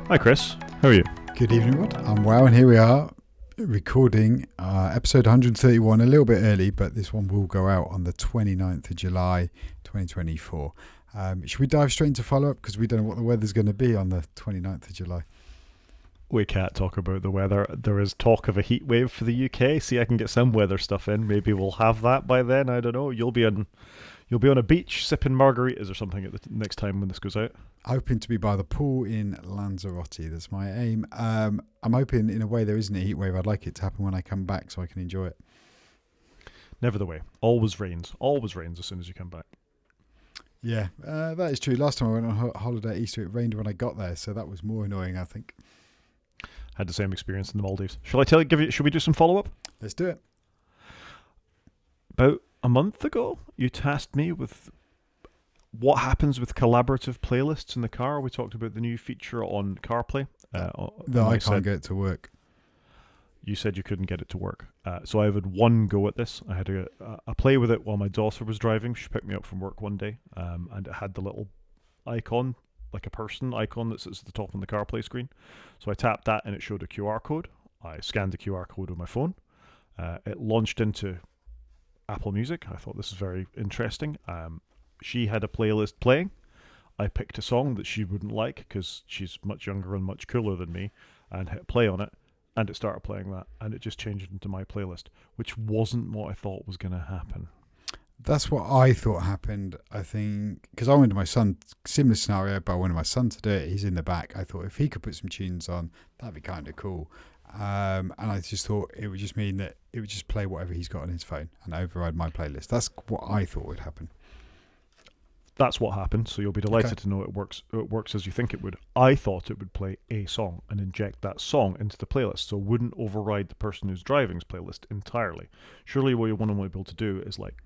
Hi Chris, how are you? Good evening, Rod. I'm well, and here we are recording episode 131 a little bit early, but this one will go out on the 29th of July 2024. Should we dive straight into follow-up? Because we don't know what the weather's going to be on the 29th of July. We can't talk about the weather. There is talk of a heat wave for the UK. See, I can get some weather stuff in. Maybe we'll have that by then. I don't know. You'll be on a beach sipping margaritas or something at the next time when this goes out. Hoping to be by the pool in Lanzarote. That's my aim. I'm hoping in a way there isn't a heat wave. I'd like it to happen when I come back so I can enjoy it. Never the way. Always rains. Always rains as soon as you come back. Yeah, that is true. Last time I went on holiday at Easter, it rained when I got there, so that was more annoying, I think. Had the same experience in the Maldives. Should we do some follow-up? Let's do it. About a month ago, you tasked me with what happens with collaborative playlists in the car. We talked about the new feature on CarPlay. I can't get it to work. You said you couldn't get it to work. So I had one go at this. I had a play with it while my daughter was driving. She picked me up from work one day, and it had the little icon, like a person icon that sits at the top on the CarPlay screen. So I tapped that and it showed a QR code. I scanned the QR code with my phone. It launched into Apple Music. I thought this is very interesting. She had a playlist playing. I picked a song that she wouldn't like because she's much younger and much cooler than me, and hit play on it, and it started playing that, and it just changed into my playlist, which wasn't what I thought was going to happen. That's what I thought happened, I think, because I went to my son, similar scenario, but I went to my son to do it. He's in the back. I thought if he could put some tunes on, that'd be kind of cool. And I just thought it would just mean that it would just play whatever he's got on his phone and override my playlist. That's what I thought would happen. That's what happened, so you'll be delighted to know it works as you think it would. I thought it would play a song and inject that song into the playlist, so it wouldn't override the person who's driving's playlist entirely. Surely what you want to be able to do is like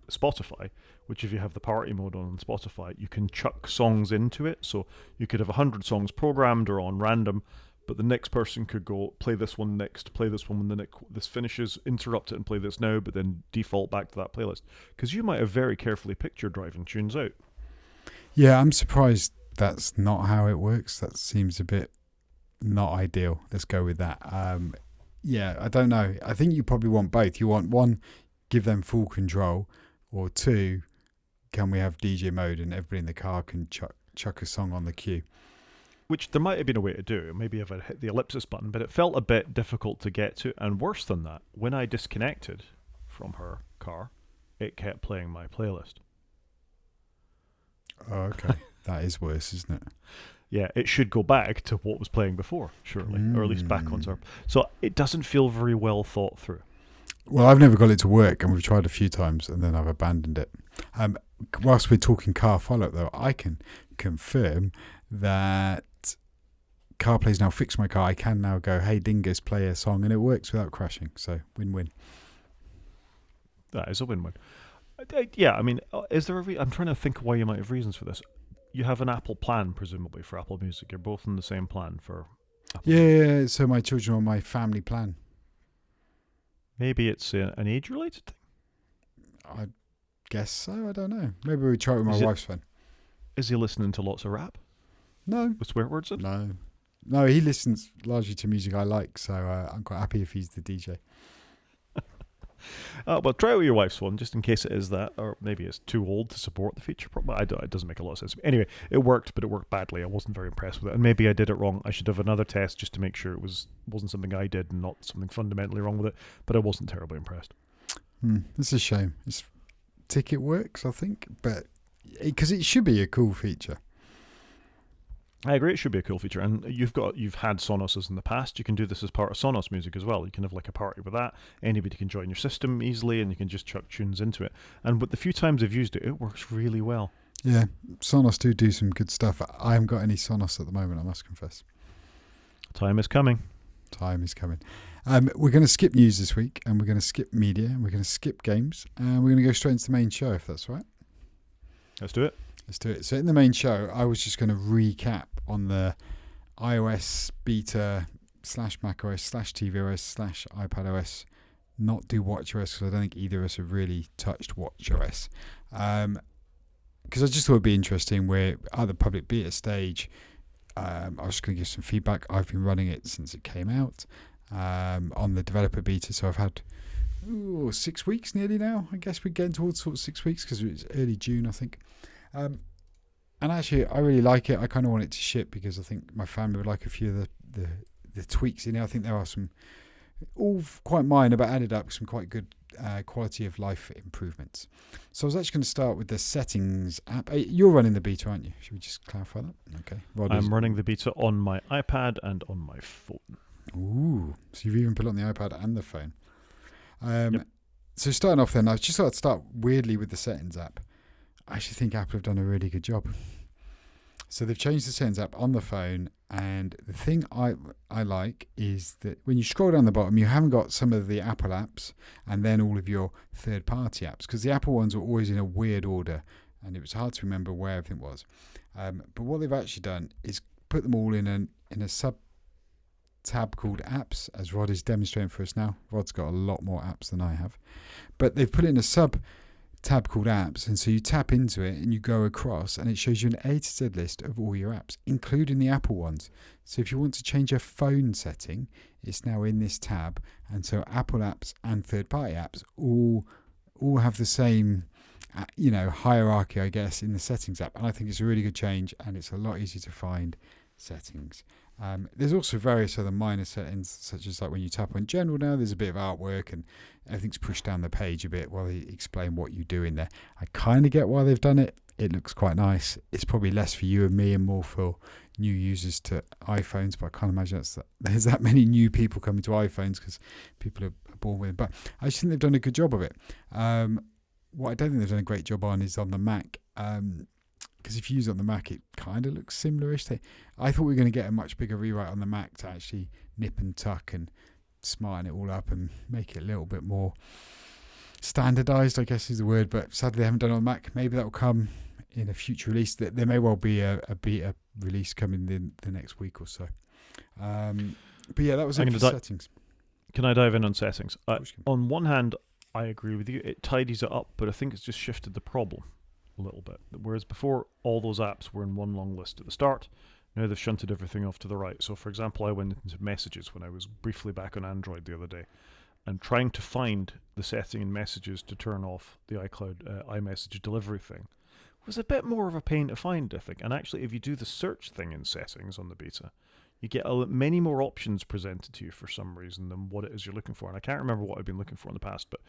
Spotify, which if you have the party mode on Spotify, you can chuck songs into it, so you could have 100 songs programmed or on random, but the next person could go play this one next, play this one when this finishes, interrupt it and play this now, but then default back to that playlist. Because you might have very carefully picked your driving tunes out. Yeah, I'm surprised that's not how it works. That seems a bit not ideal. Let's go with that. Yeah, I don't know. I think you probably want both. You want one, give them full control, or two, can we have DJ mode and everybody in the car can chuck a song on the queue. Which there might have been a way to do, maybe if I hit the ellipsis button, but it felt a bit difficult to get to. And worse than that, when I disconnected from her car, it kept playing my playlist. Oh, okay. That is worse, isn't it? Yeah, it should go back to what was playing before, surely, or at least back onto her. So it doesn't feel very well thought through. Well, I've never got it to work, and we've tried a few times, and then I've abandoned it. Whilst we're talking car follow-up, though, I can confirm that CarPlay's now fixed my car. I can now go, hey, Dingus, play a song, and it works without crashing. So, win-win. That is a win-win. Yeah, I mean, is there I'm trying to think why you might have reasons for this. You have an Apple plan, presumably, for Apple Music. You're both on the same plan for Apple Music. Yeah, so my children are on my family plan. Maybe it's an age-related thing? I guess so. I don't know. Maybe we try it with my wife's phone. Is he listening to lots of rap? No. With swear words in? No, he listens largely to music I like, so I'm quite happy if he's the DJ. Well, try it with your wife's phone, just in case it is that, or maybe it's too old to support the feature. It doesn't make a lot of sense. Anyway, it worked, but it worked badly. I wasn't very impressed with it, and maybe I did it wrong. I should have another test just to make sure it wasn't something I did and not something fundamentally wrong with it, but I wasn't terribly impressed. It's a shame. Ticket works, I think, but because it should be a cool feature. I agree, it should be a cool feature, and you've had Sonos in the past. You can do this as part of Sonos Music as well. You can have like a party with that. Anybody can join your system easily, and you can just chuck tunes into it. And with the few times I've used it, it works really well. Yeah, Sonos do some good stuff. I haven't got any Sonos at the moment, I must confess. Time is coming. We're going to skip news this week, and we're going to skip media, and we're going to skip games, and we're going to go straight into the main show, if that's right. Let's do it. So in the main show, I was just going to recap on the iOS beta / macOS / tvOS / iPadOS, not do watchOS, because I don't think either of us have really touched watchOS. Because I just thought it'd be interesting. We're at the public beta stage. I was just going to give some feedback. I've been running it since it came out on the developer beta, so I've had 6 weeks nearly now. I guess we're getting towards sort of 6 weeks because it's early June, I think. And actually, I really like it. I kind of want it to ship because I think my family would like a few of the tweaks in it. I think there are some, all quite minor, but added up some quite good quality of life improvements. So I was actually going to start with the settings app. You're running the beta, aren't you? Should we just clarify that? Okay. I'm running the beta on my iPad and on my phone. Ooh, so you've even put it on the iPad and the phone. Yep. So starting off then, I just thought I'd start weirdly with the settings app. I actually think Apple have done a really good job. So they've changed the settings app on the phone, and the thing I like is that when you scroll down the bottom, you haven't got some of the Apple apps and then all of your third-party apps, because the Apple ones are always in a weird order, and it was hard to remember where everything was. But what they've actually done is put them all in a sub-tab called Apps, as Rod is demonstrating for us now. Rod's got a lot more apps than I have. But they've put it in a sub-tab called Apps, and so you tap into it and you go across, and it shows you an A to Z list of all your apps, including the Apple ones. So if you want to change a phone setting, it's now in this tab, and so Apple apps and third-party apps all have the same hierarchy, I guess, in the settings app. And I think it's a really good change, and it's a lot easier to find settings. There's also various other minor settings, such as like when you tap on general now, there's a bit of artwork and everything's pushed down the page a bit while they explain what you do in there. I kind of get why they've done it. It looks quite nice. It's probably less for you and me and more for new users to iPhones, but I can't imagine there's that many new people coming to iPhones because people are born with it. But I just think they've done a good job of it. What I don't think they've done a great job on is on the Mac. Because if you use it on the Mac, it kind of looks similar-ish. I thought we were going to get a much bigger rewrite on the Mac to actually nip and tuck and smarten it all up and make it a little bit more standardized, I guess is the word. But sadly, they haven't done it on Mac. Maybe that will come in a future release. There may well be a beta release coming in the next week or so. But yeah, that was it for settings. Can I dive in on settings? On one hand, I agree with you. It tidies it up, but I think it's just shifted the problem a little bit. Whereas before, all those apps were in one long list at the start. Now they've shunted everything off to the right. So for example, I went into messages when I was briefly back on Android the other day, and trying to find the setting in messages to turn off the iCloud iMessage delivery thing was a bit more of a pain to find, I think. And actually, if you do the search thing in settings on the beta, you get many more options presented to you for some reason than what it is you're looking for. And I can't remember what I've been looking for in the past, but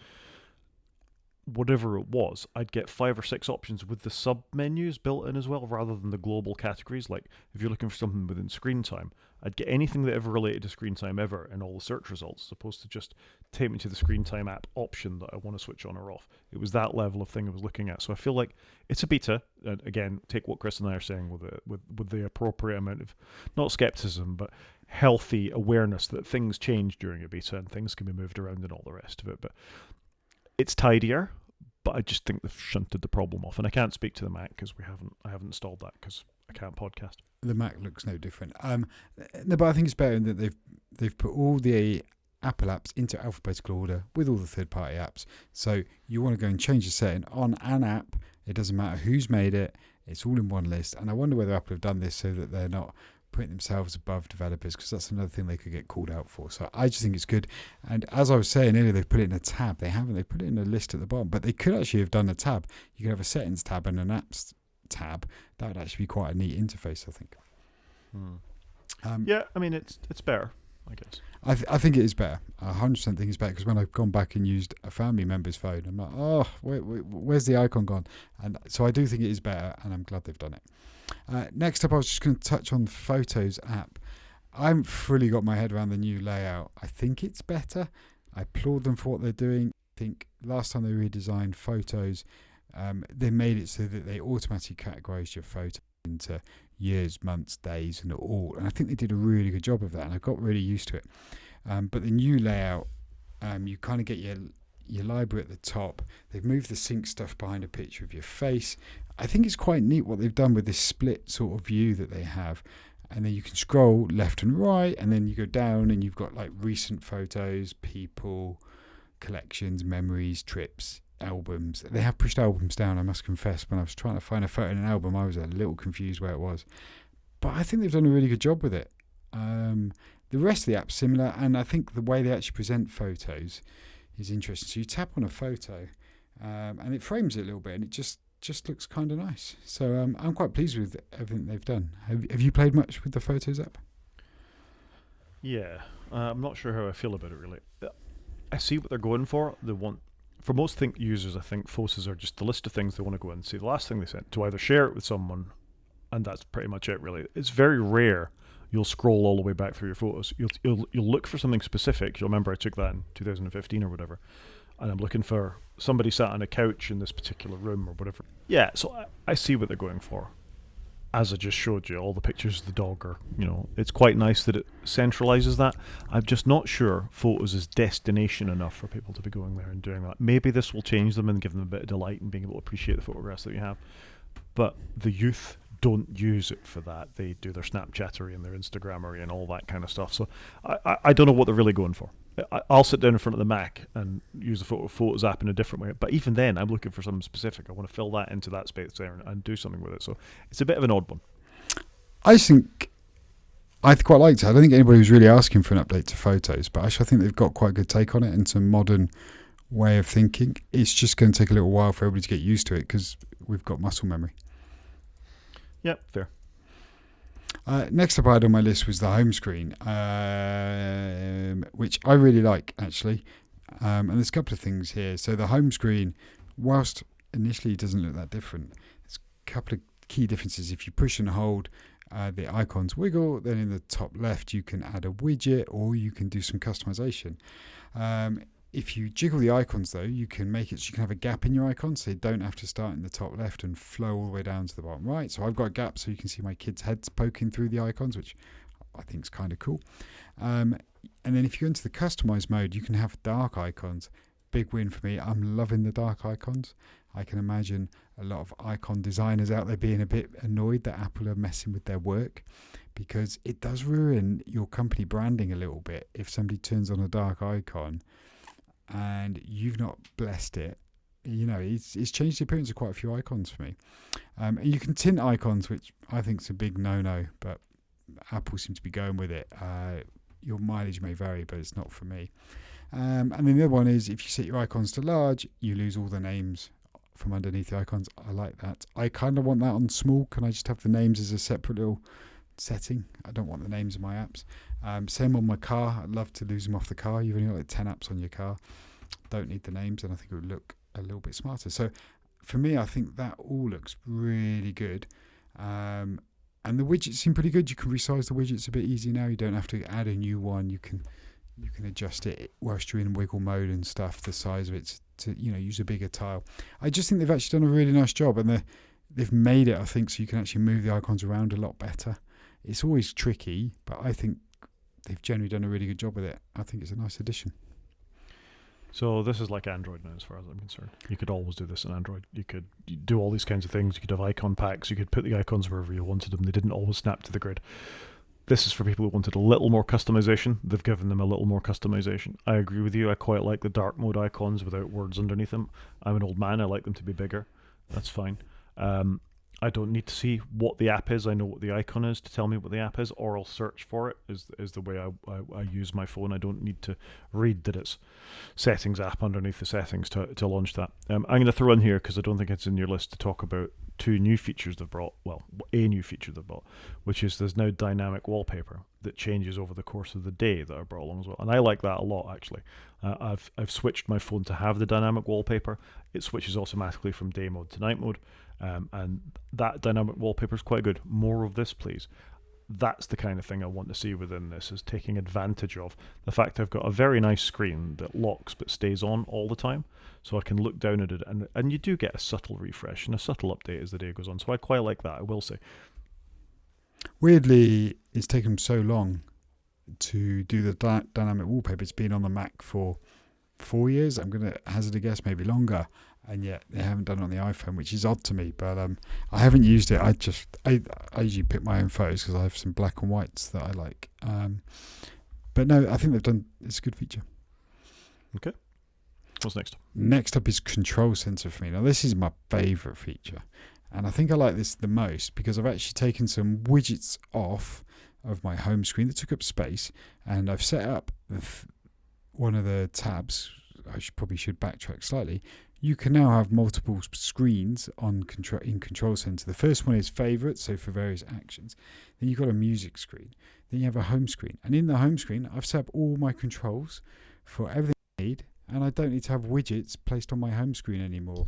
whatever it was, I'd get 5 or 6 options with the sub menus built in as well, rather than the global categories. Like if you're looking for something within screen time, I'd get anything that ever related to screen time ever in all the search results, as opposed to just take me to the screen time app option that I want to switch on or off. It was that level of thing I was looking at. So I feel like it's a beta. And again, take what Chris and I are saying with the appropriate amount of, not skepticism, but healthy awareness that things change during a beta and things can be moved around and all the rest of it. But it's tidier, but I just think they've shunted the problem off. And I can't speak to the Mac because I haven't installed that because I can't podcast. The Mac looks no different. No, but I think it's better that they've put all the Apple apps into alphabetical order with all the third-party apps. So you want to go and change the setting on an app. It doesn't matter who's made it. It's all in one list. And I wonder whether Apple have done this so that they're not putting themselves above developers, because that's another thing they could get called out for. So I just think it's good. And as I was saying earlier, they've put it in a tab. They haven't. They put it in a list at the bottom, but they could actually have done a tab. You could have a settings tab and an apps tab. That would actually be quite a neat interface, I think. Yeah, I mean, it's better, I guess. I think it is better. I 100% think it's better, because when I've gone back and used a family member's phone, I'm like, oh, where's the icon gone? And so I do think it is better, and I'm glad they've done it. Next up, I was just going to touch on the Photos app. I haven't fully got my head around the new layout. I think it's better. I applaud them for what they're doing. I think last time they redesigned Photos, they made it so that they automatically categorised your photo into years, months, days, and all. And I think they did a really good job of that, and I got really used to it. But the new layout, you kind of get your library at the top. They've moved the sync stuff behind a picture of your face. I think it's quite neat what they've done with this split sort of view that they have. And then you can scroll left and right, and then you go down and you've got like recent photos, people, collections, memories, trips, albums. They have pushed albums down, I must confess. When I was trying to find a photo in an album, I was a little confused where it was. but I think they've done a really good job with it. The rest of the app's similar, and I think the way they actually present photos is interesting. So you tap on a photo, and it frames it a little bit, and it just looks kind of nice. So I'm quite pleased with everything they've done. Have you played much with the Photos app? Yeah, I'm not sure how I feel about it really. I see what they're going for. They want, for most users, I think photos are just a list of things they want to go and see. The last thing they sent to either share it with someone, and that's pretty much it really. It's very rare you'll scroll all the way back through your photos. You'll look for something specific. You'll remember I took that in 2015 or whatever, and I'm looking for somebody sat on a couch in this particular room or whatever. Yeah, so I see what they're going for. As I just showed you, all the pictures of the dog are, it's quite nice that it centralizes that. I'm just not sure photos is destination enough for people to be going there and doing that. Maybe this will change them and give them a bit of delight and being able to appreciate the photographs that you have. But the youth don't use it for that. They do their Snapchattery and their Instagrammery and all that kind of stuff. So I don't know what they're really going for. I'll sit down in front of the Mac and use the Photos app in a different way. But even then, I'm looking for something specific. I want to fill that into that space there and do something with it. So it's a bit of an odd one. I think I quite liked it. I don't think anybody was really asking for an update to Photos, but actually I think they've got quite a good take on it and some modern way of thinking. It's just going to take a little while for everybody to get used to it because we've got muscle memory. Yeah, fair. Next up I had on my list was the home screen, which I really like actually. And there's a couple of things here. So the home screen, whilst initially it doesn't look that different, there's a couple of key differences. If you push and hold, the icons wiggle, then in the top left you can add a widget or you can do some customization. If you jiggle the icons though, you can make it so you can have a gap in your icons, so you don't have to start in the top left and flow all the way down to the bottom right. So I've got a gap so you can see my kids' heads poking through the icons, which I think is kind of cool. And then if you go into the customize mode, you can have dark icons. Big win for me. I'm loving the dark icons. I can imagine a lot of icon designers out there being a bit annoyed that Apple are messing with their work, because it does ruin your company branding a little bit if somebody turns on a dark icon and you've not blessed it. It's changed the appearance of quite a few icons for me. And you can tint icons, which I think is a big no-no, but Apple seems to be going with it. Your mileage may vary, but it's not for me. And then the other one is if you set your icons to large, you lose all the names from underneath the icons. I like that. I kind of want that on small. Can I just have the names as a separate little setting? I don't want the names of my apps. Same on my car. I'd love to lose them off the car. You've only got like 10 apps on your car. Don't need the names, and I think it would look a little bit smarter. So for me, I think that all looks really good. And the widgets seem pretty good. You can resize the widgets a bit easier now. You don't have to add a new one. You can adjust it whilst you're in wiggle mode and stuff, the size of it to use a bigger tile. I just think they've actually done a really nice job, and they've made it, I think, so you can actually move the icons around a lot better. It's always tricky, but I think they've generally done a really good job with it. I think it's a nice addition. So this is like Android now, as far as I'm concerned. You could always do this in Android. You could do all these kinds of things. You could have icon packs. You could put the icons wherever you wanted them. They didn't always snap to the grid. This is for people who wanted a little more customization. They've given them a little more customization. I agree with you. I quite like the dark mode icons without words underneath them. I'm an old man. I like them to be bigger. That's fine. I don't need to see what the app is. I know what the icon is to tell me what the app is, or I'll search for it, is the way I use my phone. I don't need to read that it's settings app underneath the settings to launch that. I'm going to throw in here, because I don't think it's in your list, to talk about two new features they've brought. Well, a new feature they've brought, which is there's now dynamic wallpaper that changes over the course of the day that I brought along as well. And I like that a lot, actually. I've switched my phone to have the dynamic wallpaper. It switches automatically from day mode to night mode. And that dynamic wallpaper is quite good. More of this, please. That's the kind of thing I want to see within this, is taking advantage of the fact I've got a very nice screen that locks but stays on all the time, so I can look down at it, and you do get a subtle refresh and a subtle update as the day goes on. So I quite like that, I will say. Weirdly, it's taken them so long to do the dynamic wallpaper. It's been on the Mac for 4 years. I'm going to hazard a guess, maybe longer. And yet they haven't done it on the iPhone, which is odd to me. But I haven't used it. I usually pick my own photos because I have some black and whites that I like. But no, I think they've done. It's a good feature. Okay. What's next? Next up is Control Center for me. Now this is my favourite feature, And I think I like this the most because I've actually taken some widgets off of my home screen that took up space, and I've set up one of the tabs. I probably should backtrack slightly. You can now have multiple screens in Control Center. The first one is favorites, so for various actions. Then you've got a music screen. Then you have a home screen. And in the home screen, I've set up all my controls for everything I need, and I don't need to have widgets placed on my home screen anymore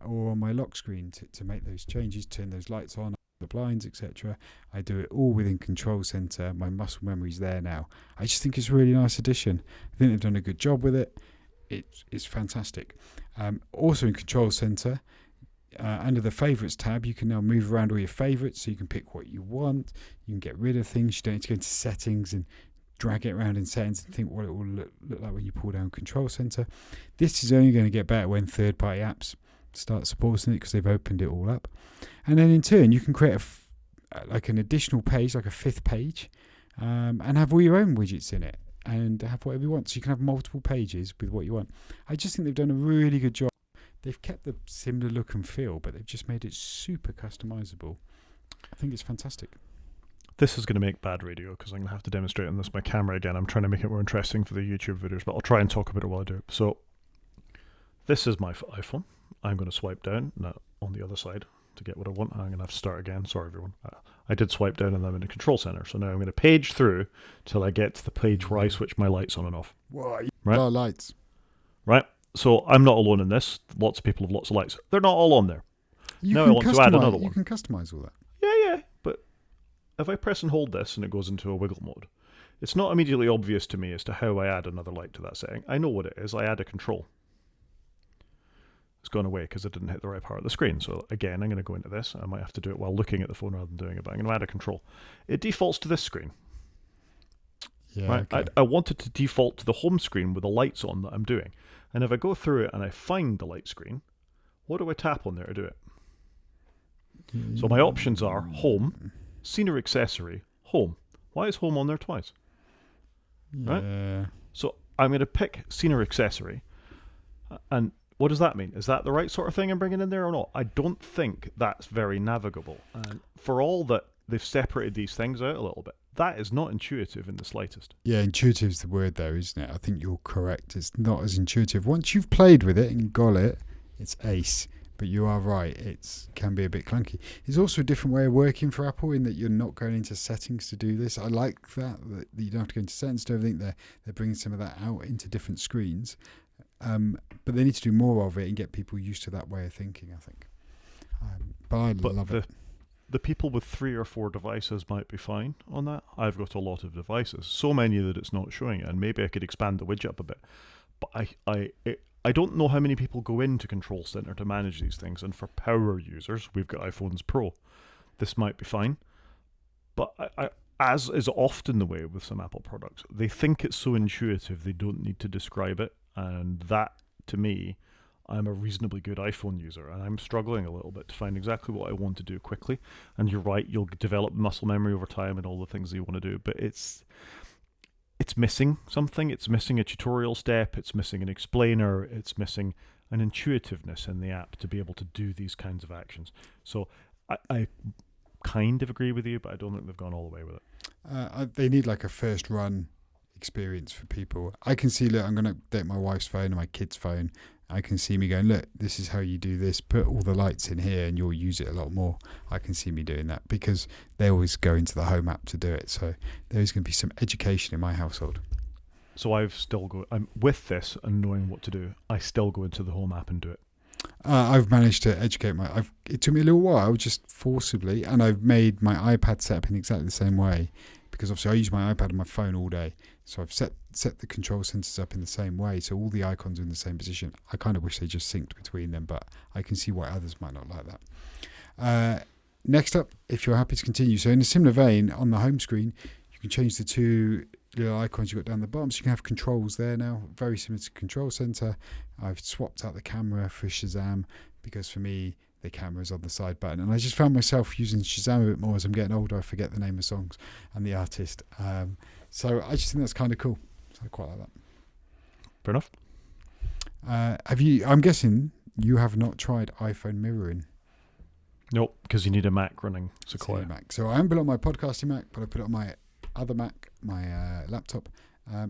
or on my lock screen to make those changes, turn those lights on, the blinds, etc. I do it all within Control Center. My muscle memory's there now. I just think it's a really nice addition. I think they've done a good job with it. It's fantastic. Also in Control Center, under the favorites tab, you can now move around all your favorites, so you can pick what you want. You can get rid of things. You don't need to go into settings and drag it around in settings and think what it will look like when you pull down Control Center. This is only going to get better when third-party apps start supporting it, because they've opened it all up. And then in turn, you can create like an additional page, like a fifth page, and have all your own widgets in it, and have whatever you want. So you can have multiple pages with what you want. I just think they've done a really good job. They've kept the similar look and feel, but they've just made it super customizable. I think it's fantastic. This is going to make bad radio because I'm going to have to demonstrate on this my camera again. I'm trying to make it more interesting for the YouTube videos, but I'll try and talk about it while I do it. So this is my iPhone. I'm going to swipe down on the other side to get what I want. I'm going to have to start again. Sorry, everyone. I did swipe down and I'm in the Control Center. So now I'm going to page through till I get to the page where I switch my lights on and off. Whoa, right? A lot of lights. Right? So I'm not alone in this. Lots of people have lots of lights. They're not all on there. Now I want to add another one. You can customize all that. Yeah. But if I press and hold this and it goes into a wiggle mode, it's not immediately obvious to me as to how I add another light to that setting. I know what it is. I add a control. It's gone away because I didn't hit the right part of the screen. So again, I'm going to go into this. I might have to do it while looking at the phone rather than doing it, but I'm going to add a control. It defaults to this screen. Yeah, right? okay. I want it to default to the home screen with the lights on that I'm doing. And if I go through it and I find the light screen, what do I tap on there to do it? So my options are home, scenery accessory, home. Why is home on there twice? Right? Yeah. So I'm going to pick scenery accessory. And what does that mean? Is that the right sort of thing I'm bringing in there or not? I don't think that's very navigable. And for all that they've separated these things out a little bit, that is not intuitive in the slightest. Yeah, intuitive is the word there, isn't it? I think you're correct. It's not as intuitive. Once you've played with it and got it, it's ace. But you are right, it can be a bit clunky. It's also a different way of working for Apple in that you're not going into settings to do this. I like that you don't have to go into settings to everything. They're bringing some of that out into different screens. But they need to do more of it and get people used to that way of thinking, I think. But I love it. The people with 3 or 4 devices might be fine on that. I've got a lot of devices, so many that it's not showing it, and maybe I could expand the widget up a bit. But I don't know how many people go into Control Center to manage these things, and for power users, we've got iPhones Pro. This might be fine. But as is often the way with some Apple products, they think it's so intuitive they don't need to describe it, and that, to me, I'm a reasonably good iPhone user, and I'm struggling a little bit to find exactly what I want to do quickly. And you're right, you'll develop muscle memory over time and all the things that you want to do, but it's missing something. It's missing a tutorial step, it's missing an explainer, it's missing an intuitiveness in the app to be able to do these kinds of actions. So I kind of agree with you, but I don't think they've gone all the way with it. They need like a first run experience for people. I can see, look, I'm going to update my wife's phone and my kid's phone. I can see me going, look, this is how you do this. Put all the lights in here and you'll use it a lot more. I can see me doing that because they always go into the home app to do it. So there's going to be some education in my household. So I'm with this and knowing what to do, I still go into the home app and do it. I've managed to educate it took me a little while, just forcibly, and I've made my iPad set up in exactly the same way because obviously I use my iPad and my phone all day. So I've set the control centers up in the same way, so all the icons are in the same position. I kind of wish they just synced between them, but I can see why others might not like that. Next up, if you're happy to continue, so in a similar vein, on the home screen, you can change the 2 little icons you've got down the bottom, so you can have controls there now, very similar to Control Center. I've swapped out the camera for Shazam because for me, the camera's on the side button, and I just found myself using Shazam a bit more as I'm getting older. I forget the name of songs and the artist. So I just think that's kind of cool. So I quite like that. Fair enough. I'm guessing you have not tried iPhone mirroring. Nope, because you need a Mac running Sequoia. Mac. So I haven't put it on my podcasting Mac, but I put it on my other Mac, my laptop.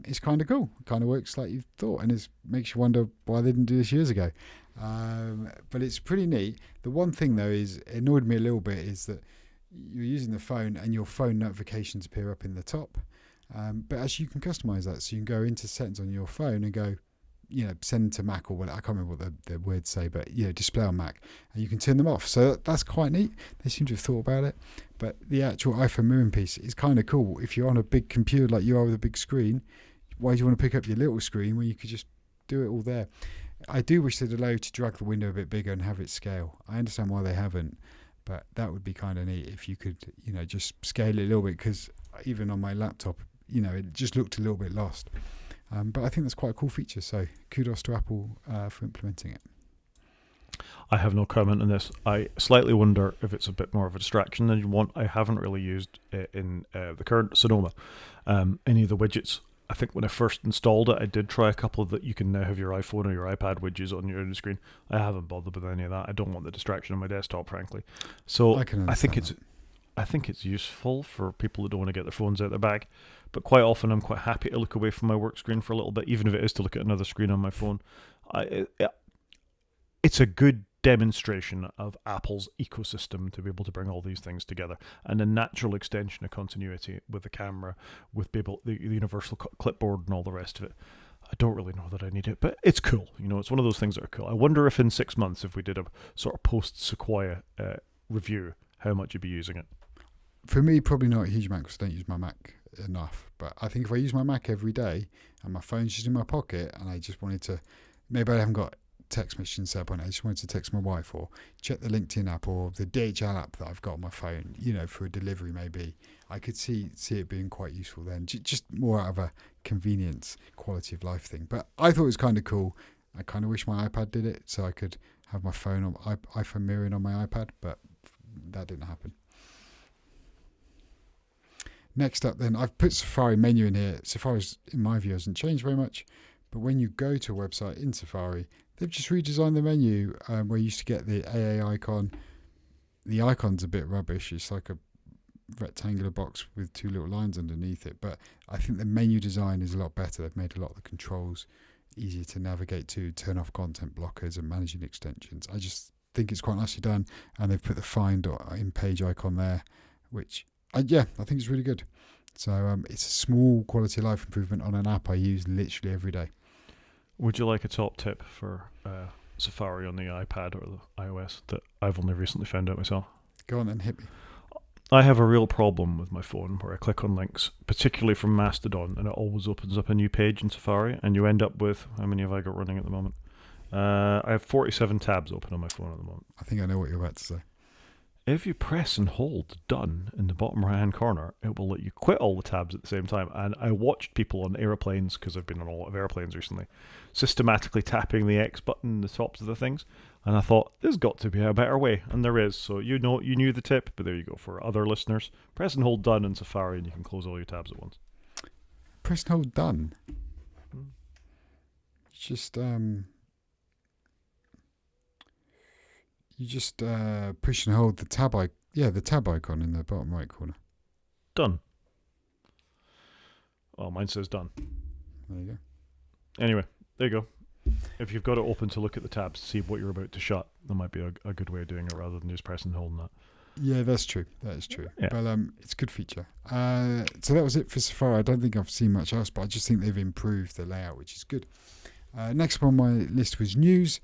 It's kind of cool. It kind of works like you thought, and it makes you wonder why they didn't do this years ago. But it's pretty neat. The one thing though it annoyed me a little bit is that you're using the phone and your phone notifications appear up in the top. But actually you can customize that, so you can go into settings on your phone and go, send to Mac or whatever. I can't remember what the words say, but display on Mac, and you can turn them off. So that's quite neat. They seem to have thought about it. But the actual iPhone mirroring piece is kind of cool. If you're on a big computer like you are with a big screen, why do you want to pick up your little screen when you could just do it all there? I do wish they'd allow you to drag the window a bit bigger and have it scale. I understand why they haven't, but that would be kind of neat if you could, just scale it a little bit, because even on my laptop, it just looked a little bit lost. But I think that's quite a cool feature, so kudos to Apple for implementing it. I have no comment on this. I slightly wonder if it's a bit more of a distraction than you want. I haven't really used it in the current Sonoma, any of the widgets. I think when I first installed it, I did try a couple that you can now have your iPhone or your iPad widgets on your screen. I haven't bothered with any of that. I don't want the distraction on my desktop, frankly. So I think it's useful for people that don't want to get their phones out their bag. But quite often I'm quite happy to look away from my work screen for a little bit, even if it is to look at another screen on my phone. It's a good demonstration of Apple's ecosystem to be able to bring all these things together, and a natural extension of continuity with the camera, with the universal clipboard and all the rest of it. I don't really know that I need it, but it's cool. It's one of those things that are cool. I wonder if in 6 months, if we did a sort of post-Sequoia review, how much you'd be using it. For me, probably not a huge amount, because I don't use my Mac enough. But I think if I use my Mac every day and my phone's just in my pocket, and I just wanted to, maybe I haven't got text messages set up on it, I just wanted to text my wife or check the LinkedIn app or the DHL app that I've got on my phone, for a delivery maybe, I could see it being quite useful then, just more out of a convenience, quality of life thing. But I thought it was kind of cool. I kind of wish my iPad did it, so I could have my phone on iPhone mirroring on my iPad, but that didn't happen. Next up then, I've put Safari menu in here. Safari's, in my view, hasn't changed very much, but when you go to a website in Safari, they've just redesigned the menu where you used to get the AA icon. The icon's a bit rubbish. It's like a rectangular box with two little lines underneath it, but I think the menu design is a lot better. They've made a lot of the controls easier to navigate to, turn off content blockers and managing extensions. I just think it's quite nicely done, and they've put the find or in-page icon there, which I think it's really good. So it's a small quality of life improvement on an app I use literally every day. Would you like a top tip for Safari on the iPad or the iOS that I've only recently found out myself? Go on then, hit me. I have a real problem with my phone where I click on links, particularly from Mastodon, and it always opens up a new page in Safari, and you end up with, how many have I got running at the moment? I have 47 tabs open on my phone at the moment. I think I know what you're about to say. If you press and hold done in the bottom right hand corner, it will let you quit all the tabs at the same time. And I watched people on airplanes, because I've been on a lot of airplanes recently, systematically tapping the X button in the tops of the things. And I thought, there's got to be a better way. And there is. So you knew the tip, but there you go. For other listeners, press and hold done in Safari and you can close all your tabs at once. Press and hold done? Just... You just push and hold the tab icon in the bottom right corner. Done. Well, mine says done. There you go. Anyway, there you go. If you've got it open to look at the tabs to see what you're about to shut, that might be a good way of doing it rather than just pressing and holding that. Yeah, that's true. That is true. Yeah. But it's a good feature. So that was it for Safari. I don't think I've seen much else, but I just think they've improved the layout, which is good. Next on my list was News.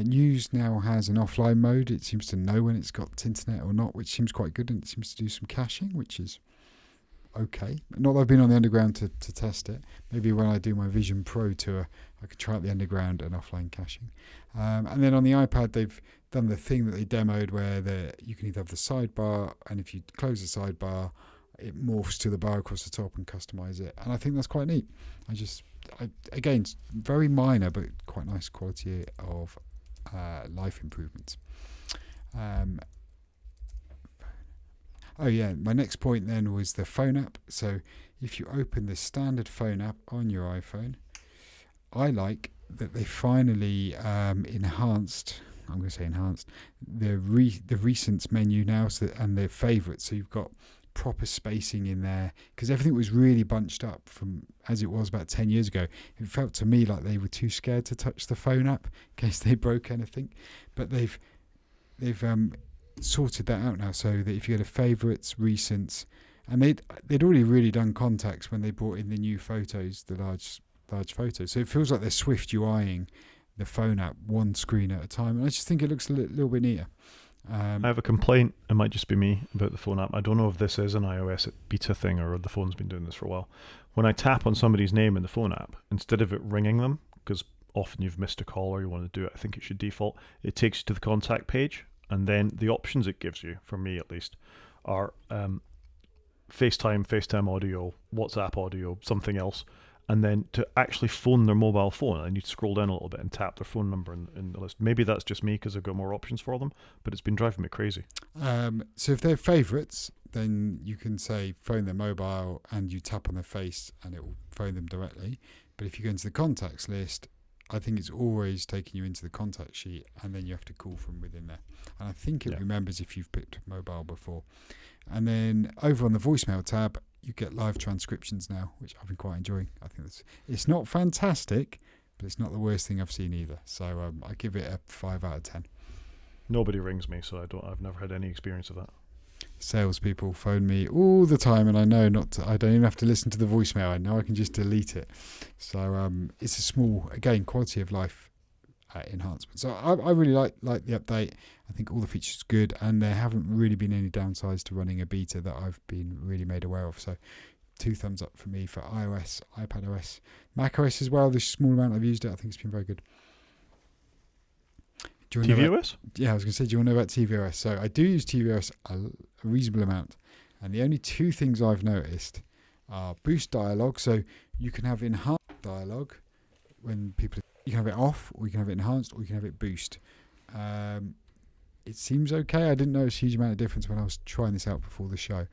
News now has an offline mode. It seems to know when it's got internet or not, which seems quite good, and it seems to do some caching, which is okay. Not that I've been on the underground to test it. Maybe when I do my Vision Pro tour, I could try out the underground and offline caching. And then on the iPad, they've done the thing that they demoed where you can either have the sidebar, and if you close the sidebar, it morphs to the bar across the top and customize it. And I think that's quite neat. Again, it's very minor, but quite nice quality of life improvements. My next point then was the phone app. So if you open the standard phone app on your iPhone, I like that they finally enhanced I'm going to say enhanced, the recent menu now, and the favourites. So you've got proper spacing in there, because everything was really bunched up from as it was about 10 years ago. It felt to me like they were too scared to touch the phone app in case they broke anything. But they've sorted that out now, so that if you go to favourites, recents, and they'd already really done contacts when they brought in the new photos, the large photos. So it feels like they're Swift UIing the phone app one screen at a time, and I just think it looks a little bit neater. I have a complaint. It might just be me about the phone app. I don't know if this is an iOS beta thing or the phone's been doing this for a while. When I tap on somebody's name in the phone app, instead of it ringing them, because often you've missed a call or you want to do it, I think it should default, it takes you to the contact page, and then the options it gives you, for me at least, are FaceTime audio, WhatsApp audio, something else. And then to actually phone their mobile phone, I need to scroll down a little bit and tap their phone number in the list. Maybe that's just me because I've got more options for them, but it's been driving me crazy. So if they're favourites, then you can say phone their mobile and you tap on their face and it will phone them directly. But if you go into the contacts list, I think it's always taking you into the contact sheet, and then you have to call from within there. And I think it remembers if you've picked mobile before. And then over on the voicemail tab, you get live transcriptions now, which I've been quite enjoying. I think it's not fantastic, but it's not the worst thing I've seen either. So I give it a 5 out of 10. Nobody rings me, so I've never had any experience of that. Salespeople phone me all the time, and I know I don't even have to listen to the voicemail. I know I can just delete it. So it's a small, again, quality of life enhancement. So I really like the update. I think all the features are good, and there haven't really been any downsides to running a beta that I've been really made aware of. So 2 thumbs up for me for iOS, iPadOS, macOS as well. The small amount I've used it, I think it's been very good. tvOS? Yeah, I was going to say, do you want to know about tvOS? So I do use tvOS a reasonable amount, and the only 2 things I've noticed are boost dialogue. So you can have enhanced dialogue when people. You can have it off, or you can have it enhanced, or you can have it boost. It seems okay. I didn't notice a huge amount of difference when I was trying this out before the show.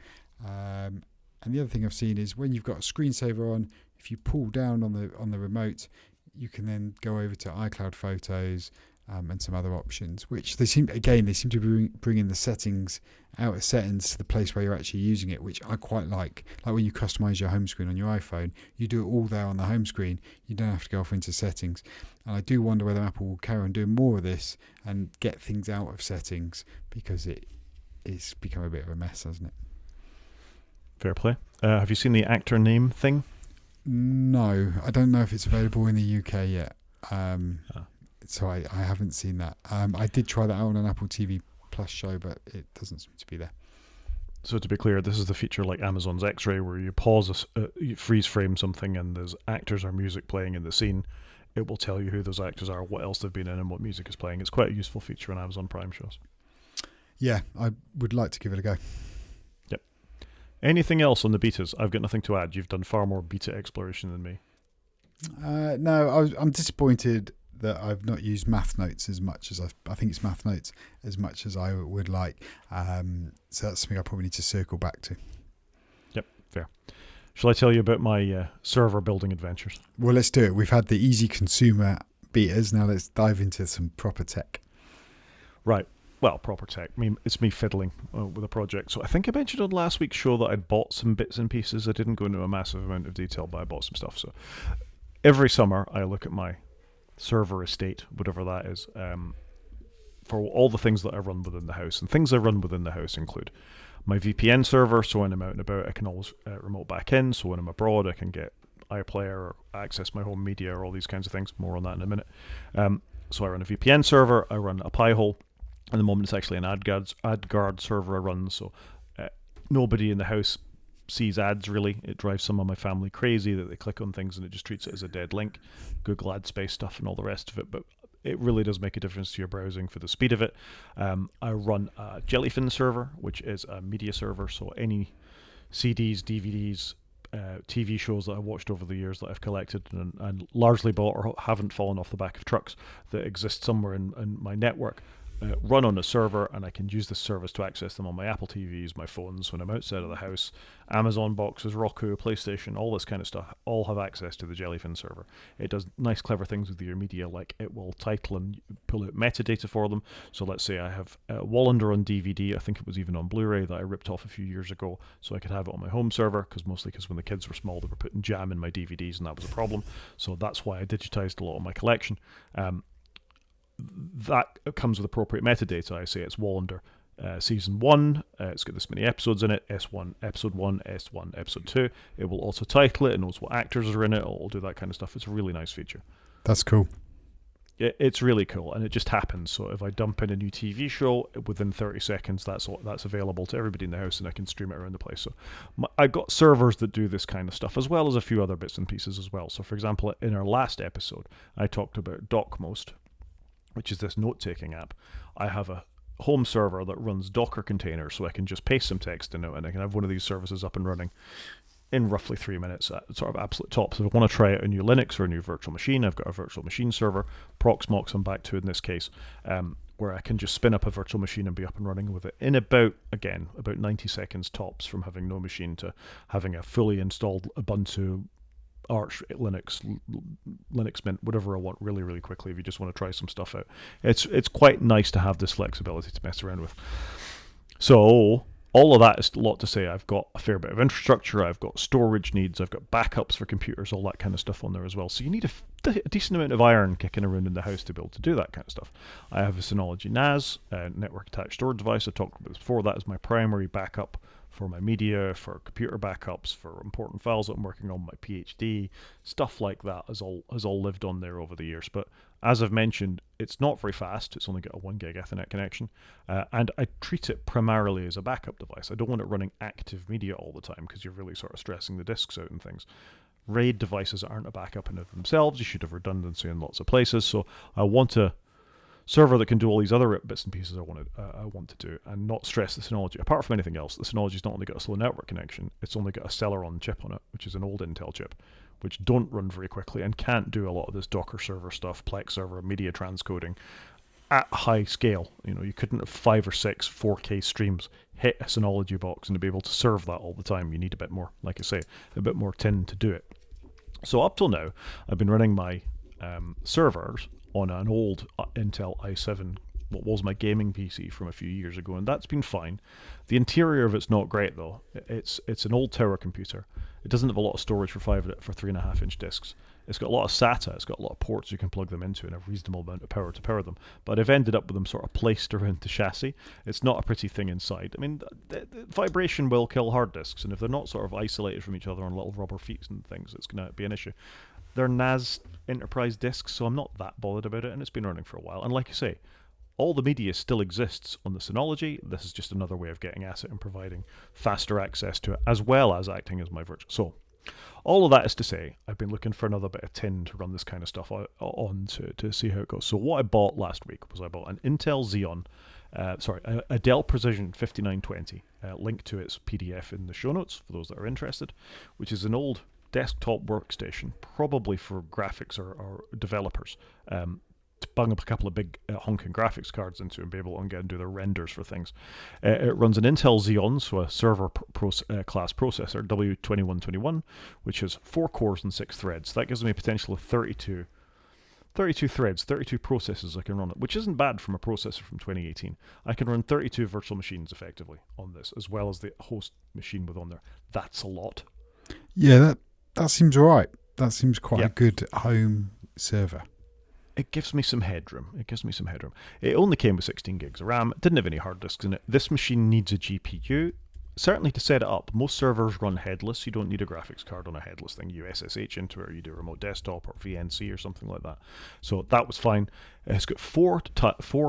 And the other thing I've seen is when you've got a screensaver on, if you pull down on the remote, you can then go over to iCloud Photos and some other options, which they seem to bring in the settings out of settings to the place where you're actually using it, which I quite like. Like when you customize your home screen on your iPhone, you do it all there on the home screen. You don't have to go off into settings. And I do wonder whether Apple will carry on doing more of this and get things out of settings, because it's become a bit of a mess, hasn't it? Fair play. Have you seen the actor name thing? No, I don't know if it's available in the UK yet. So I haven't seen that. I did try that out on an Apple TV Plus show, but it doesn't seem to be there. So to be clear, this is the feature like Amazon's X-Ray, where you pause, you freeze frame something, and there's actors or music playing in the scene. It will tell you who those actors are, what else they've been in, and what music is playing. It's quite a useful feature on Amazon Prime shows. Yeah, I would like to give it a go. Yep. Anything else on the betas? I've got nothing to add. You've done far more beta exploration than me. No, I'm disappointed that I've not used Math Notes as much as I think it's Math Notes as much as I would like. So that's something I probably need to circle back to. Yep, fair. Shall I tell you about my server building adventures? Well, let's do it. We've had the easy consumer betas. Now let's dive into some proper tech. Right. Well, proper tech. I mean, it's me fiddling with a project. So I think I mentioned on last week's show that I'd bought some bits and pieces. I didn't go into a massive amount of detail, but I bought some stuff. So every summer I look at my server estate, whatever that is, for all the things that I run within the house. And things I run within the house include my VPN server, so when I'm out and about I can always remote back in, so when I'm abroad I can get iPlayer or access my home media or all these kinds of things. More on that in a minute. So I run a VPN server, I run a Pi-hole. At the moment it's actually an AdGuard server I run, so nobody in the house sees ads really. It drives some of my family crazy that they click on things and it just treats it as a dead link. Google ad space stuff and all the rest of it, but it really does make a difference to your browsing for the speed of it. I run a Jellyfin server, which is a media server, so any CDs, DVDs, TV shows that I've watched over the years that I've collected and largely bought or haven't fallen off the back of trucks that exist somewhere in my network, run on a server, and I can use this service to access them on my Apple TVs, my phones, when I'm outside of the house. Amazon boxes, Roku, PlayStation, all this kind of stuff, all have access to the Jellyfin server. It does nice, clever things with your media, like it will title and pull out metadata for them. So let's say I have Wallander on DVD, I think it was even on Blu-ray, that I ripped off a few years ago, so I could have it on my home server, mostly because when the kids were small, they were putting jam in my DVDs, and that was a problem. So that's why I digitized a lot of my collection. That comes with appropriate metadata. I say it's Wallander season 1, it's got this many episodes in it, S1, episode 1, S1, episode 2. It will also title it, it knows what actors are in it, it'll do that kind of stuff. It's a really nice feature. That's cool. It's really cool, and it just happens. So if I dump in a new TV show, within 30 seconds, that's available to everybody in the house, and I can stream it around the place. So I've got servers that do this kind of stuff, as well as a few other bits and pieces as well. So for example, in our last episode, I talked about DocMost, which is this note-taking app. I have a home server that runs Docker containers, so I can just paste some text in it, and I can have one of these services up and running in roughly 3 minutes at sort of absolute top. So if I want to try out a new Linux or a new virtual machine, I've got a virtual machine server, Proxmox I'm back to in this case, where I can just spin up a virtual machine and be up and running with it in about 90 seconds tops, from having no machine to having a fully installed Ubuntu, Arch, Linux, Mint, whatever I want, really, really quickly if you just want to try some stuff out. It's quite nice to have this flexibility to mess around with. So all of that is a lot to say. I've got a fair bit of infrastructure, I've got storage needs, I've got backups for computers, all that kind of stuff on there as well. So you need a decent amount of iron kicking around in the house to be able to do that kind of stuff. I have a Synology NAS, network attached storage device. I talked about this before. That is my primary backup for my media, for computer backups, for important files that I'm working on, my PhD, stuff like that has all lived on there over the years. But as I've mentioned, it's not very fast. It's only got a 1 gig Ethernet connection, and I treat it primarily as a backup device. I don't want it running active media all the time, because you're really sort of stressing the disks out and things. RAID devices aren't a backup in of themselves. You should have redundancy in lots of places. So I want a server that can do all these other bits and pieces I want to do, and not stress the Synology. Apart from anything else, the Synology's not only got a slow network connection, it's only got a Celeron chip on it, which is an old Intel chip, which don't run very quickly and can't do a lot of this Docker server stuff, Plex server, media transcoding at high scale. You couldn't have 5 or 6 4K streams hit a Synology box and to be able to serve that all the time. You need a bit more, like I say, a bit more tin to do it. So up till now, I've been running my servers on an old Intel i7, what was my gaming PC from a few years ago, and that's been fine. The interior of it's not great though. It's an old tower computer. It doesn't have a lot of storage for 3.5 inch discs. It's got a lot of SATA. It's got a lot of ports you can plug them into and a reasonable amount of power to power them. But I've ended up with them sort of placed around the chassis. It's not a pretty thing inside. I mean, the vibration will kill hard disks, and if they're not sort of isolated from each other on little rubber feet and things, it's going to be an issue. They're NAS enterprise disks, so I'm not that bothered about it, and it's been running for a while. And like I say, all the media still exists on the Synology. This is just another way of getting at it and providing faster access to it, as well as acting as my virtual. So all of that is to say, I've been looking for another bit of tin to run this kind of stuff on to see how it goes. So what I bought last week was I bought an Intel Xeon, a Dell Precision 5920, link to its PDF in the show notes for those that are interested, which is an old desktop workstation, probably for graphics or developers, to bung up a couple of big honking graphics cards into and be able to do their renders for things. It runs an Intel Xeon, so a server class processor, W2121, which has 4 cores and 6 threads. That gives me a potential of 32 threads, 32 processes I can run it, which isn't bad from a processor from 2018. I can run 32 virtual machines effectively on this, as well as the host machine with on there. That's a lot. Yeah, that seems all right. That seems quite a good home server. It gives me some headroom. It only came with 16 gigs of RAM. It didn't have any hard disks in it. This machine needs a GPU. Certainly to set it up, most servers run headless. You don't need a graphics card on a headless thing. You SSH into it, or you do remote desktop or VNC or something like that. So that was fine. It's got four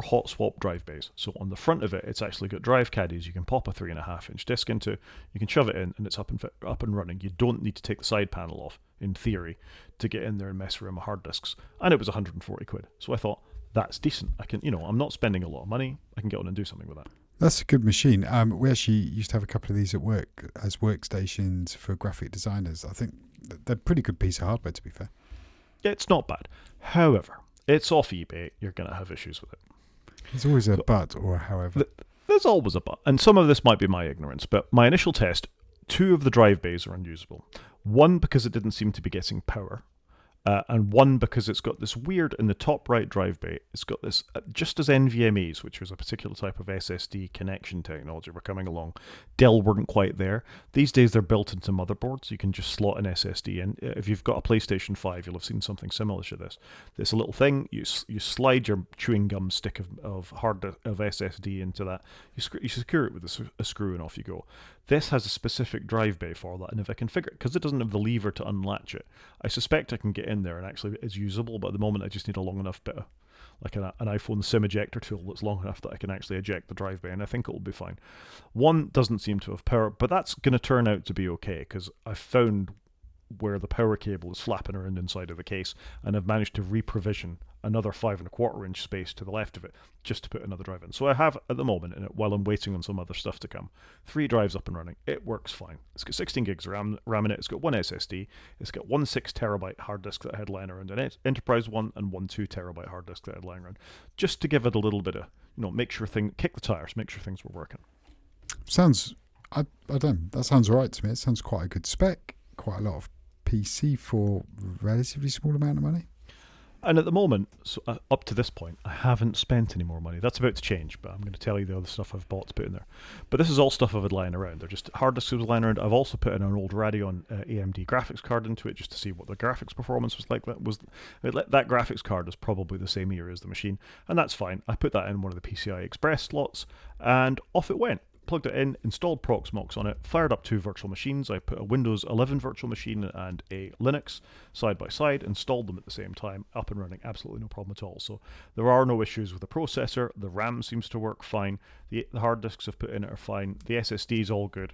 hot swap drive bays. So on the front of it, it's actually got drive caddies you can pop a 3.5 inch disk into. You can shove it in, and it's up and running. You don't need to take the side panel off, in theory, to get in there and mess around with hard disks. And it was 140 quid. So I thought, that's decent. I can, I'm not spending a lot of money. I can get on and do something with that. That's a good machine. We actually used to have a couple of these at work as workstations for graphic designers. I think they're a pretty good piece of hardware, to be fair. It's not bad. However, it's off eBay. You're going to have issues with it. There's always a So but or a however. there's always a but, and some of this might be my ignorance, but my initial test, two of the drive bays are unusable. One because it didn't seem to be getting power, and one because it's got this weird, in the top right drive bay, it's got this, just as NVMe's, which was a particular type of SSD connection technology, were coming along, Dell weren't quite there. These days they're built into motherboards. You can just slot an SSD in. If you've got a PlayStation 5, you'll have seen something similar to this. It's a little thing, you slide your chewing gum stick of SSD into that, you secure it with a screw, and off you go. This has a specific drive bay for that, and if I configure it, because it doesn't have the lever to unlatch it, I suspect I can get in there and actually it's usable, but at the moment I just need a long enough bit of, like an iPhone SIM ejector tool that's long enough that I can actually eject the drive bay, and I think it'll be fine. One doesn't seem to have power, but that's going to turn out to be okay, because I've found where the power cable is flapping around inside of the case, and I've managed to reprovision another 5.25-inch space to the left of it just to put another drive in. So I have, at the moment, while I'm waiting on some other stuff to come, 3 drives up and running. It works fine. It's got 16 gigs of RAM in it. It's got one SSD. It's got one 6 terabyte hard disk that I had lying around an enterprise one, and one 2 terabyte hard disk that I had lying around, just to give it a little bit of, make sure kick the tires, make sure things were working. Sounds, I don't know, that sounds all right to me. It sounds quite a good spec, quite a lot of PC for relatively small amount of money. And at the moment, so up to this point, I haven't spent any more money. That's about to change, but I'm going to tell you the other stuff I've bought to put in there. But this is all stuff I've had lying around. They're just hard disks lying around. I've also put in an old Radeon AMD graphics card into it just to see what the graphics performance was like. That graphics card is probably the same year as the machine, and that's fine. I put that in one of the PCI Express slots, and off it went. Plugged it in, installed Proxmox on it, fired up 2 virtual machines. I put a Windows 11 virtual machine and a Linux side by side, installed them at the same time, up and running, absolutely no problem at all. So there are no issues with the processor. The RAM seems to work fine. The hard disks I've put in it are fine. The SSD is all good.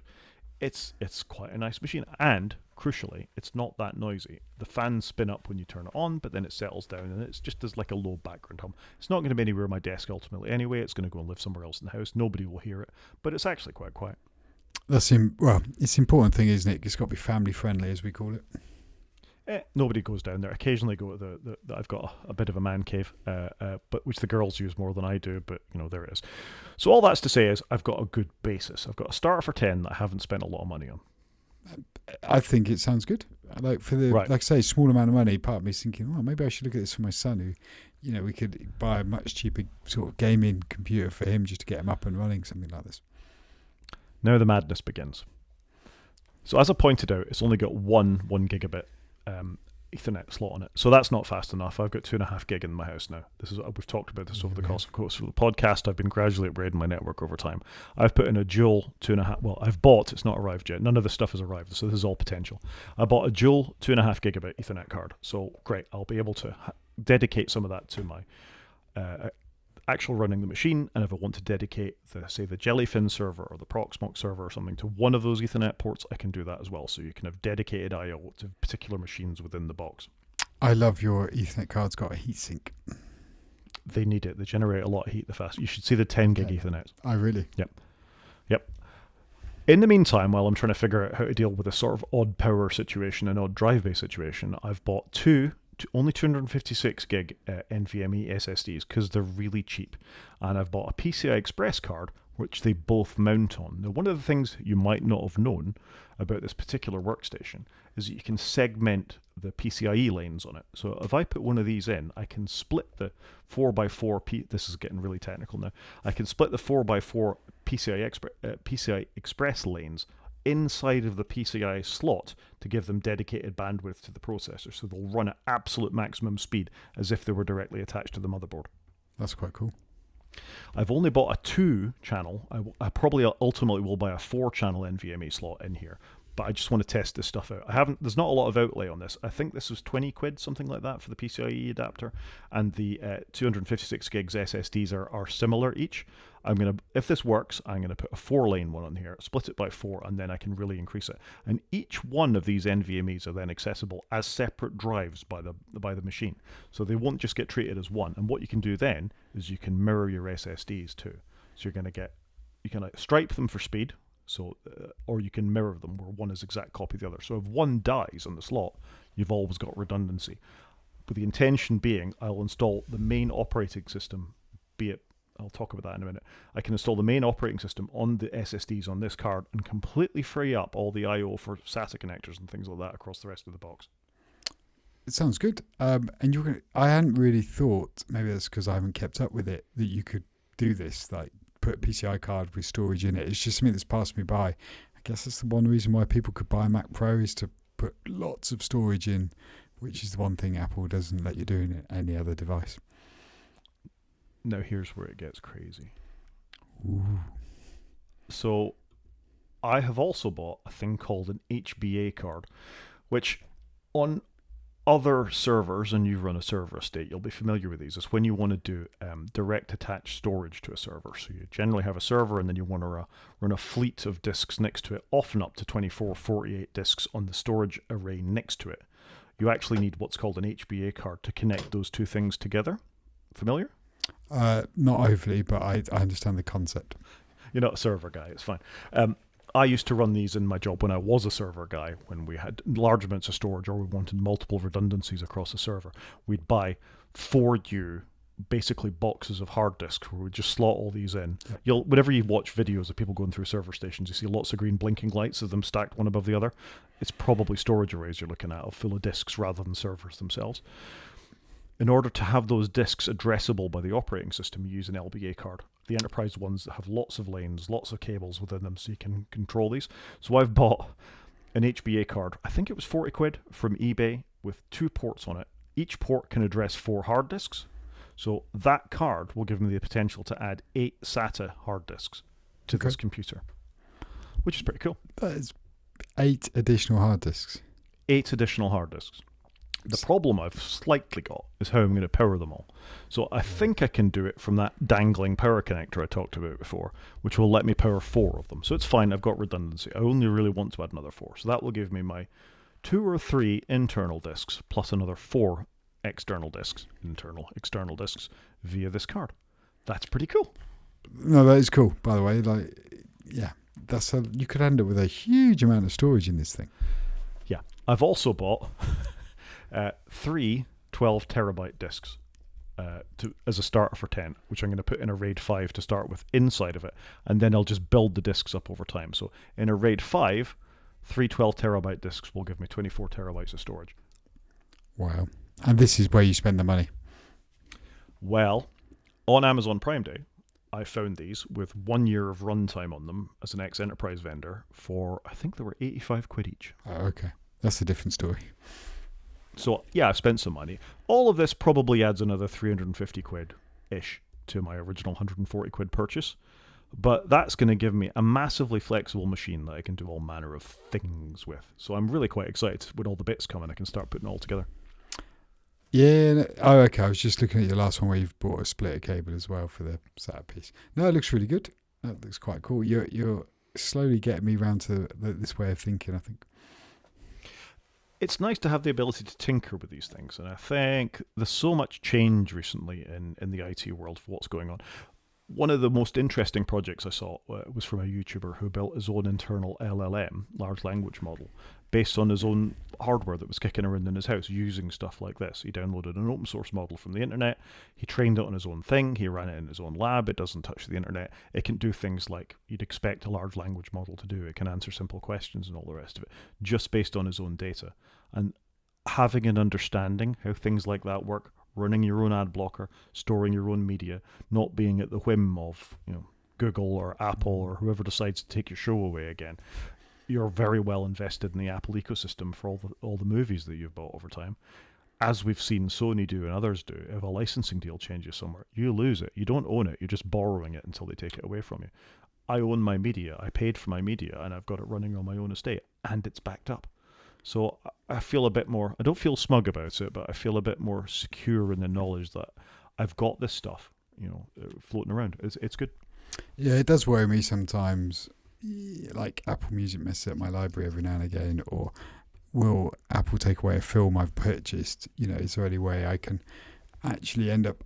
It's quite a nice machine, and crucially, it's not that noisy. The fans spin up when you turn it on, but then it settles down, and it's just as like a low background hum. It's not going to be anywhere on my desk ultimately anyway. It's going to go and live somewhere else in the house. Nobody will hear it, but it's actually quite quiet. It's the important thing, isn't it? It's got to be family friendly, as we call it. Nobody goes down there. Occasionally go to the I've got a bit of a man cave, but which the girls use more than I do, but there it is. So all that's to say is I've got a good basis. I've got a starter for 10 that I haven't spent a lot of money on. I think it sounds good. Like like I say, small amount of money, part of me is thinking, well, maybe I should look at this for my son who, we could buy a much cheaper sort of gaming computer for him just to get him up and running, something like this. Now the madness begins. So as I pointed out, it's only got one gigabit Ethernet slot on it, so that's not fast enough. I've got 2.5 gig in my house now. We've talked about this over the course of the podcast. I've been gradually upgrading my network over time. I've put in a dual 2.5. Well, I've bought. It's not arrived yet. None of this stuff has arrived, so this is all potential. I bought a dual 2.5 gigabit Ethernet card. So great. I'll be able to dedicate some of that to my actual running the machine, and if I want to dedicate the Jellyfin server or the Proxmox server or something to one of those Ethernet ports, I can do that as well. So you can have dedicated I/O to particular machines within the box. I love your Ethernet card's got a heatsink. They need it. They generate a lot of heat the fast. You should see the 10 gig Ethernet. Oh, really? Yep. In the meantime, while I'm trying to figure out how to deal with this sort of odd power situation and odd drive bay situation, I've bought only 256 gig NVMe SSDs because they're really cheap, and I've bought a PCI Express card which they both mount on. Now, one of the things you might not have known about this particular workstation is that you can segment the PCIe lanes on it. So if I put one of these in, I can split the 4x4 this is getting really technical now. I can split the 4x4 PCI Express lanes inside of the PCI slot to give them dedicated bandwidth to the processor, so they'll run at absolute maximum speed as if they were directly attached to the motherboard. That's quite cool. I've only bought a 2-channel. I probably ultimately will buy a 4-channel NVMe slot in here, but I just want to test this stuff out. There's not a lot of outlay on this. I think this was 20 quid, something like that, for the PCIe adapter, and the 256 gigs SSDs are similar each. If this works, I'm going to put a 4-lane one on here, split it by 4, and then I can really increase it. And each one of these NVMEs are then accessible as separate drives by the machine, so they won't just get treated as one. And what you can do then is you can mirror your SSDs too. So you can stripe them for speed. So, or you can mirror them where one is exact copy of the other. So if one dies on the slot, you've always got redundancy. But the intention being, I'll install the main operating system, be it I'll talk about that in a minute. I can install the main operating system on the SSDs on this card and completely free up all the I/O for SATA connectors and things like that across the rest of the box. It sounds good. And you're gonna, I hadn't really thought, maybe that's because I haven't kept up with it, that you could do this, like put a PCI card with storage in it. It's just something that's passed me by. I guess that's the one reason why people could buy a Mac Pro, is to put lots of storage in, which is the one thing Apple doesn't let you do in any other device. Now here's where it gets crazy. Ooh. So I have also bought a thing called an HBA card, which on other servers, and you run a server estate, you'll be familiar with these. It's when you want to do direct attached storage to a server. So you generally have a server and then you want to run a fleet of disks next to it, often up to 24, 48 disks on the storage array next to it. You actually need what's called an HBA card to connect those two things together. Familiar? Not overly, but I understand the concept. You're not a server guy, it's fine. I used to run these in my job when I was a server guy, when we had large amounts of storage or we wanted multiple redundancies across the server. We'd buy 4U, basically boxes of hard disks, where we'd just slot all these in. Yep. Whenever you watch videos of people going through server stations, you see lots of green blinking lights of them stacked one above the other. It's probably storage arrays you're looking at, full of disks rather than servers themselves. In order to have those disks addressable by the operating system, you use an LBA card. The enterprise ones that have lots of lanes, lots of cables within them, so you can control these. So I've bought an HBA card. I think it was 40 quid from eBay with 2 ports on it. Each port can address 4 hard disks. So that card will give me the potential to add 8 SATA hard disks to this computer, which is pretty cool. That is 8 additional hard disks. 8 additional hard disks. The problem I've slightly got is how I'm going to power them all. So I think I can do it from that dangling power connector I talked about before, which will let me power 4 of them. So it's fine, I've got redundancy. I only really want to add another 4. So that will give me my 2 or 3 internal disks plus another 4 external disks, external disks via this card. That's pretty cool. No, that is cool, by the way. Like, yeah, you could end up with a huge amount of storage in this thing. Yeah. I've also bought 3 12 terabyte disks as a starter for 10, which I'm going to put in a RAID 5 to start with inside of it, and then I'll just build the disks up over time. So in a RAID 5, 3 12 terabyte disks will give me 24 terabytes of storage. Wow. And this is where you spend the money. Well, on Amazon Prime Day, I found these with 1 year of runtime on them as an ex-enterprise vendor for, I think they were 85 quid each. Oh, okay. That's a different story. So, yeah, I've spent some money. All of this probably adds another 350 quid-ish to my original 140 quid purchase. But that's going to give me a massively flexible machine that I can do all manner of things with. So I'm really quite excited when all the bits come and I can start putting it all together. Yeah. Oh, okay. I was just looking at your last one where you've bought a splitter cable as well for the SATA piece. No, it looks really good. That looks quite cool. You're slowly getting me round to this way of thinking, I think. It's nice to have the ability to tinker with these things, and I think there's so much change recently in the IT world for what's going on. One of the most interesting projects I saw was from a YouTuber who built his own internal LLM, large language model, based on his own hardware that was kicking around in his house using stuff like this. He downloaded an open source model from the internet, he trained it on his own thing, he ran it in his own lab, it doesn't touch the internet, it can do things like you'd expect a large language model to do, it can answer simple questions and all the rest of it, just based on his own data. And having an understanding how things like that work, running your own ad blocker, storing your own media, not being at the whim of Google or Apple or whoever decides to take your show away again. You're very well invested in the Apple ecosystem for all the movies that you've bought over time. As we've seen Sony do and others do, if a licensing deal changes somewhere, you lose it. You don't own it. You're just borrowing it until they take it away from you. I own my media. I paid for my media and I've got it running on my own estate and it's backed up. So I feel a bit more, I don't feel smug about it, but I feel a bit more secure in the knowledge that I've got this stuff, floating around. It's good. Yeah, it does worry me sometimes. Like Apple Music messes up my library every now and again, or will Apple take away a film I've purchased? Is there any way I can actually end up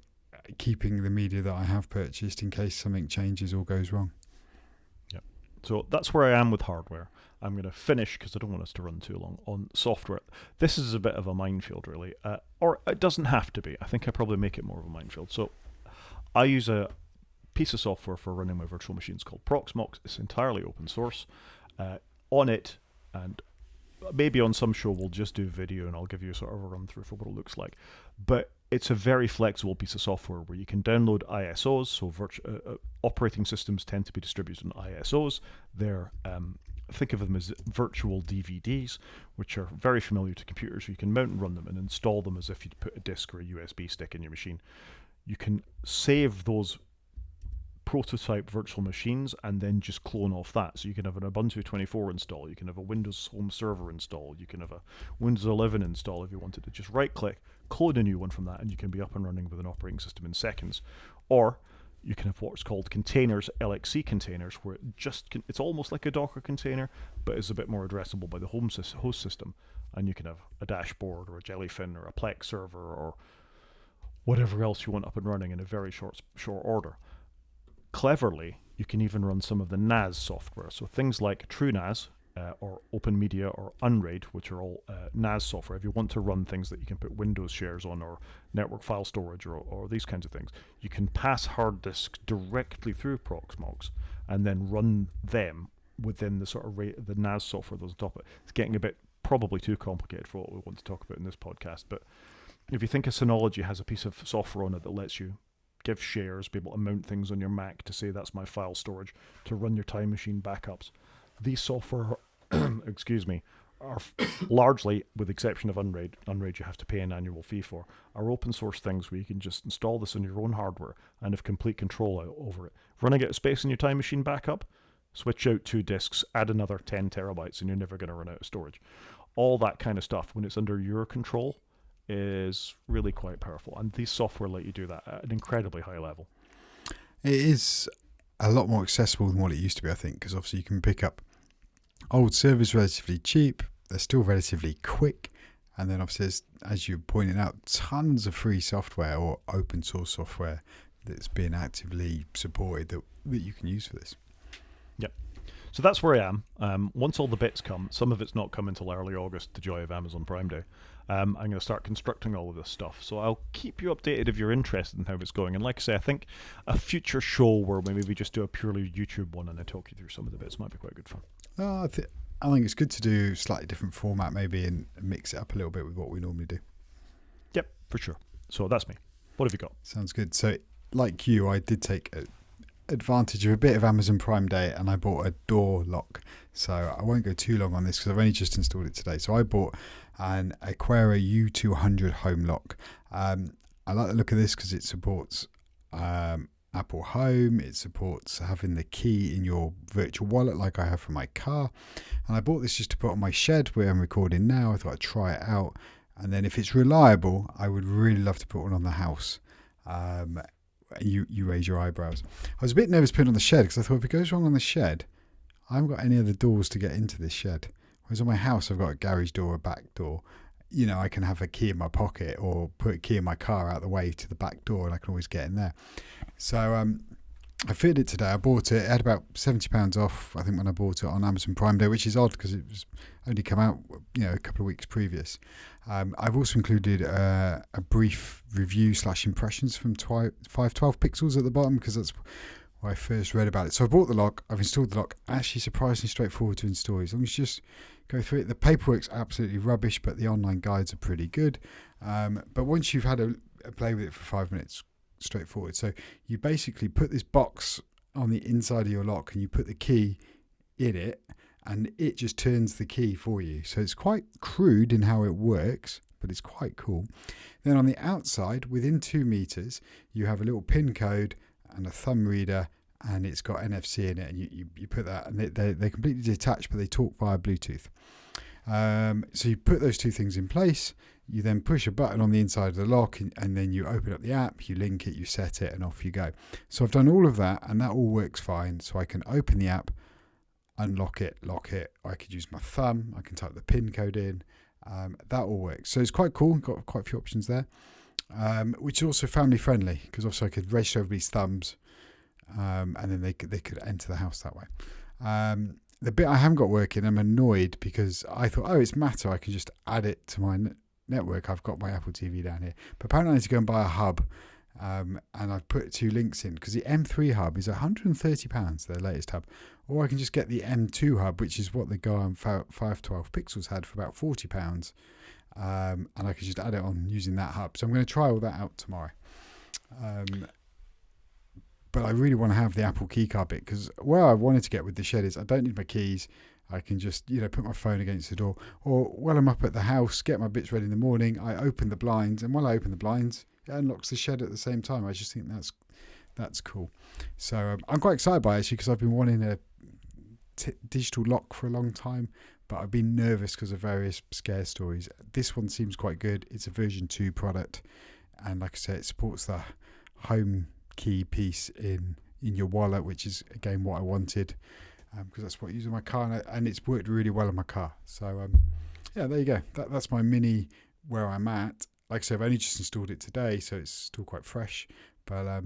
keeping the media that I have purchased in case something changes or goes wrong? Yeah. So that's where I am with hardware. I'm going to finish, because I don't want us to run too long, on software. This is a bit of a minefield, really. Or it doesn't have to be. I think I probably make it more of a minefield. So I use a piece of software for running my virtual machines called Proxmox. It's entirely open source. On it, and maybe on some show we'll just do video and I'll give you sort of a run through for what it looks like. But it's a very flexible piece of software where you can download ISOs. So operating systems tend to be distributed in ISOs. They're think of them as virtual DVDs, which are very familiar to computers. You can mount and run them and install them as if you'd put a disk or a USB stick in your machine. You can save those prototype virtual machines and then just clone off that. So you can have an Ubuntu 24 install, you can have a Windows Home Server install, you can have a Windows 11 install if you wanted to. Just right click, clone a new one from that, and you can be up and running with an operating system in seconds. Or you can have what's called containers, LXC containers, where it's almost like a Docker container, but is a bit more addressable by the host system. And you can have a dashboard or a Jellyfin or a Plex server or whatever else you want up and running in a very short order. Cleverly, you can even run some of the NAS software. So things like TrueNAS or OpenMedia or Unraid, which are all NAS software. If you want to run things that you can put Windows shares on or network file storage or these kinds of things, you can pass hard disks directly through Proxmox and then run them within the sort of the NAS software that's on top of it. It's getting a bit probably too complicated for what we want to talk about in this podcast, but if you think a Synology has a piece of software on it that lets you give shares, be able to mount things on your Mac to say that's my file storage, to run your Time Machine backups. These software, excuse me, are largely, with the exception of Unraid you have to pay an annual fee for, are open source things where you can just install this on your own hardware and have complete control over it. Running out of space in your Time Machine backup, switch out 2 disks, add another 10 terabytes, and you're never going to run out of storage. All that kind of stuff, when it's under your control, is really quite powerful, and these software let you do that at an incredibly high level. It is a lot more accessible than what it used to be, I think, because obviously you can pick up old servers relatively cheap, they're still relatively quick, and then obviously there's, as you're pointing out, tons of free software or open source software that's being actively supported that you can use for this. Yep. So that's where I am. Once all the bits come, some of it's not coming until early August, the joy of Amazon Prime Day. I'm going to start constructing all of this stuff. So I'll keep you updated if you're interested in how it's going. And like I say, I think a future show where maybe we just do a purely YouTube one and I talk you through some of the bits might be quite good fun. I think it's good to do slightly different format maybe and mix it up a little bit with what we normally do. Yep, for sure. So that's me. What have you got? Sounds good. So like you, I did take advantage of a bit of Amazon Prime Day and I bought a door lock. So I won't go too long on this because I've only just installed it today. So I bought an Aquera U200 home lock. I like the look of this because it supports Apple Home. It supports having the key in your virtual wallet like I have for my car. And I bought this just to put on my shed where I'm recording now. I thought I'd try it out. And then if it's reliable, I would really love to put one on the house. You raise your eyebrows. I was a bit nervous putting it on the shed because I thought if it goes wrong on the shed, I haven't got any other doors to get into this shed. Whereas on my house, I've got a garage door, a back door. You know, I can have a key in my pocket or put a key in my car out the way to the back door and I can always get in there. So I fitted it today. I bought it. It had about £70 off, I think, when I bought it on Amazon Prime Day, which is odd because it was only come out, a couple of weeks previous. I've also included a brief review / impressions from 512 Pixels at the bottom because that's where I first read about it. So I bought the lock. I've installed the lock. Actually, surprisingly straightforward to install. As long as you just go through it. The paperwork's absolutely rubbish, but the online guides are pretty good. But once you've had a play with it for 5 minutes, straightforward. So you basically put this box on the inside of your lock and you put the key in it and it just turns the key for you. So it's quite crude in how it works, but it's quite cool. Then on the outside, within 2 meters, you have a little pin code and a thumb reader, and it's got NFC in it, and you put that, and they're completely detached, but they talk via Bluetooth. So you put those 2 things in place. You then push a button on the inside of the lock and then you open up the app, you link it, you set it, and off you go. So I've done all of that and that all works fine. So I can open the app, unlock it, lock it. I could use my thumb. I can type the PIN code in. That all works. So it's quite cool. Got quite a few options there, which is also family friendly because obviously I could register everybody's thumbs and then they could enter the house that way. The bit I haven't got working, I'm annoyed because I thought, it's Matter. I can just add it to my network. I've got my Apple TV down here, but apparently I need to go and buy a hub, And I've put 2 links in because the M3 hub is £130, their latest hub, or I can just get the M2 hub, which is what the guy on 512 Pixels had for about £40, and I can just add it on using that hub. So I'm going to try all that out tomorrow. But I really want to have the Apple keycard bit, because where I wanted to get with the shed is I don't need my keys. I can just, put my phone against the door, or while I'm up at the house, get my bits ready in the morning, I open the blinds, and while I open the blinds, it unlocks the shed at the same time. I just think that's cool. So I'm quite excited by it, actually, because I've been wanting a digital lock for a long time, but I've been nervous because of various scare stories. This one seems quite good. It's a version 2 product, and like I said, it supports the home key piece in your wallet, which is again what I wanted, because that's what I use in my car, and it's worked really well in my car. So yeah, there you go. That's my mini where I'm at. Like I said, I've only just installed it today, so it's still quite fresh, but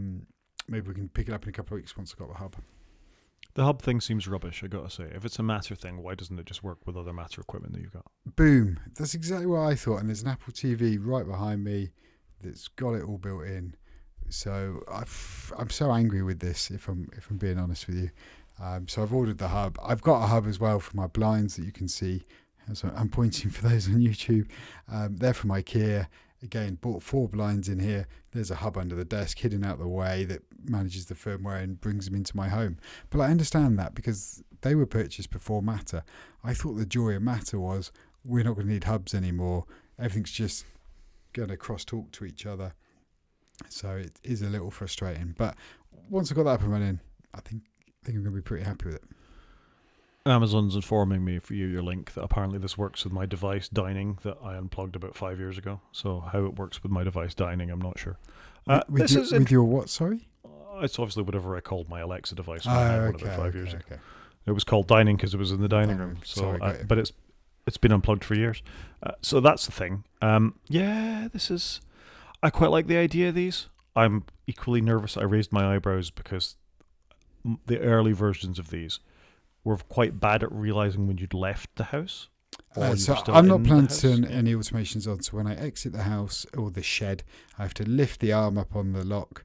maybe we can pick it up in a couple of weeks once I've got the hub. The hub thing seems rubbish, I gotta say. If it's a Matter thing, why doesn't it just work with other Matter equipment that you've got? Boom. That's exactly what I thought. And there's an Apple TV right behind me that's got it all built in. So I'm so angry with this, if I'm being honest with you. So I've ordered the hub. I've got a hub as well for my blinds that you can see. So I'm pointing for those on YouTube. They're from IKEA. Again, bought 4 blinds in here. There's a hub under the desk hidden out the way that manages the firmware and brings them into my home. But I understand that because they were purchased before Matter. I thought the joy of Matter was we're not going to need hubs anymore. Everything's just going to cross-talk to each other. So it is a little frustrating. But once I got that up and running, I think I'm going to be pretty happy with it. Amazon's informing me for your link that apparently this works with my device dining that I unplugged about 5 years ago. So how it works with my device dining, I'm not sure. With your what, sorry? It's obviously whatever I called my Alexa device when I had one about 5 years ago. Okay. It was called dining because it was in the dining room. So, sorry, but it's been unplugged for years. So that's the thing. Yeah, I quite like the idea of these. I'm equally nervous. I raised my eyebrows because the early versions of these were quite bad at realizing when you'd left the house. So I'm not planning to turn any automations on. So when I exit the house or the shed, I have to lift the arm up on the lock,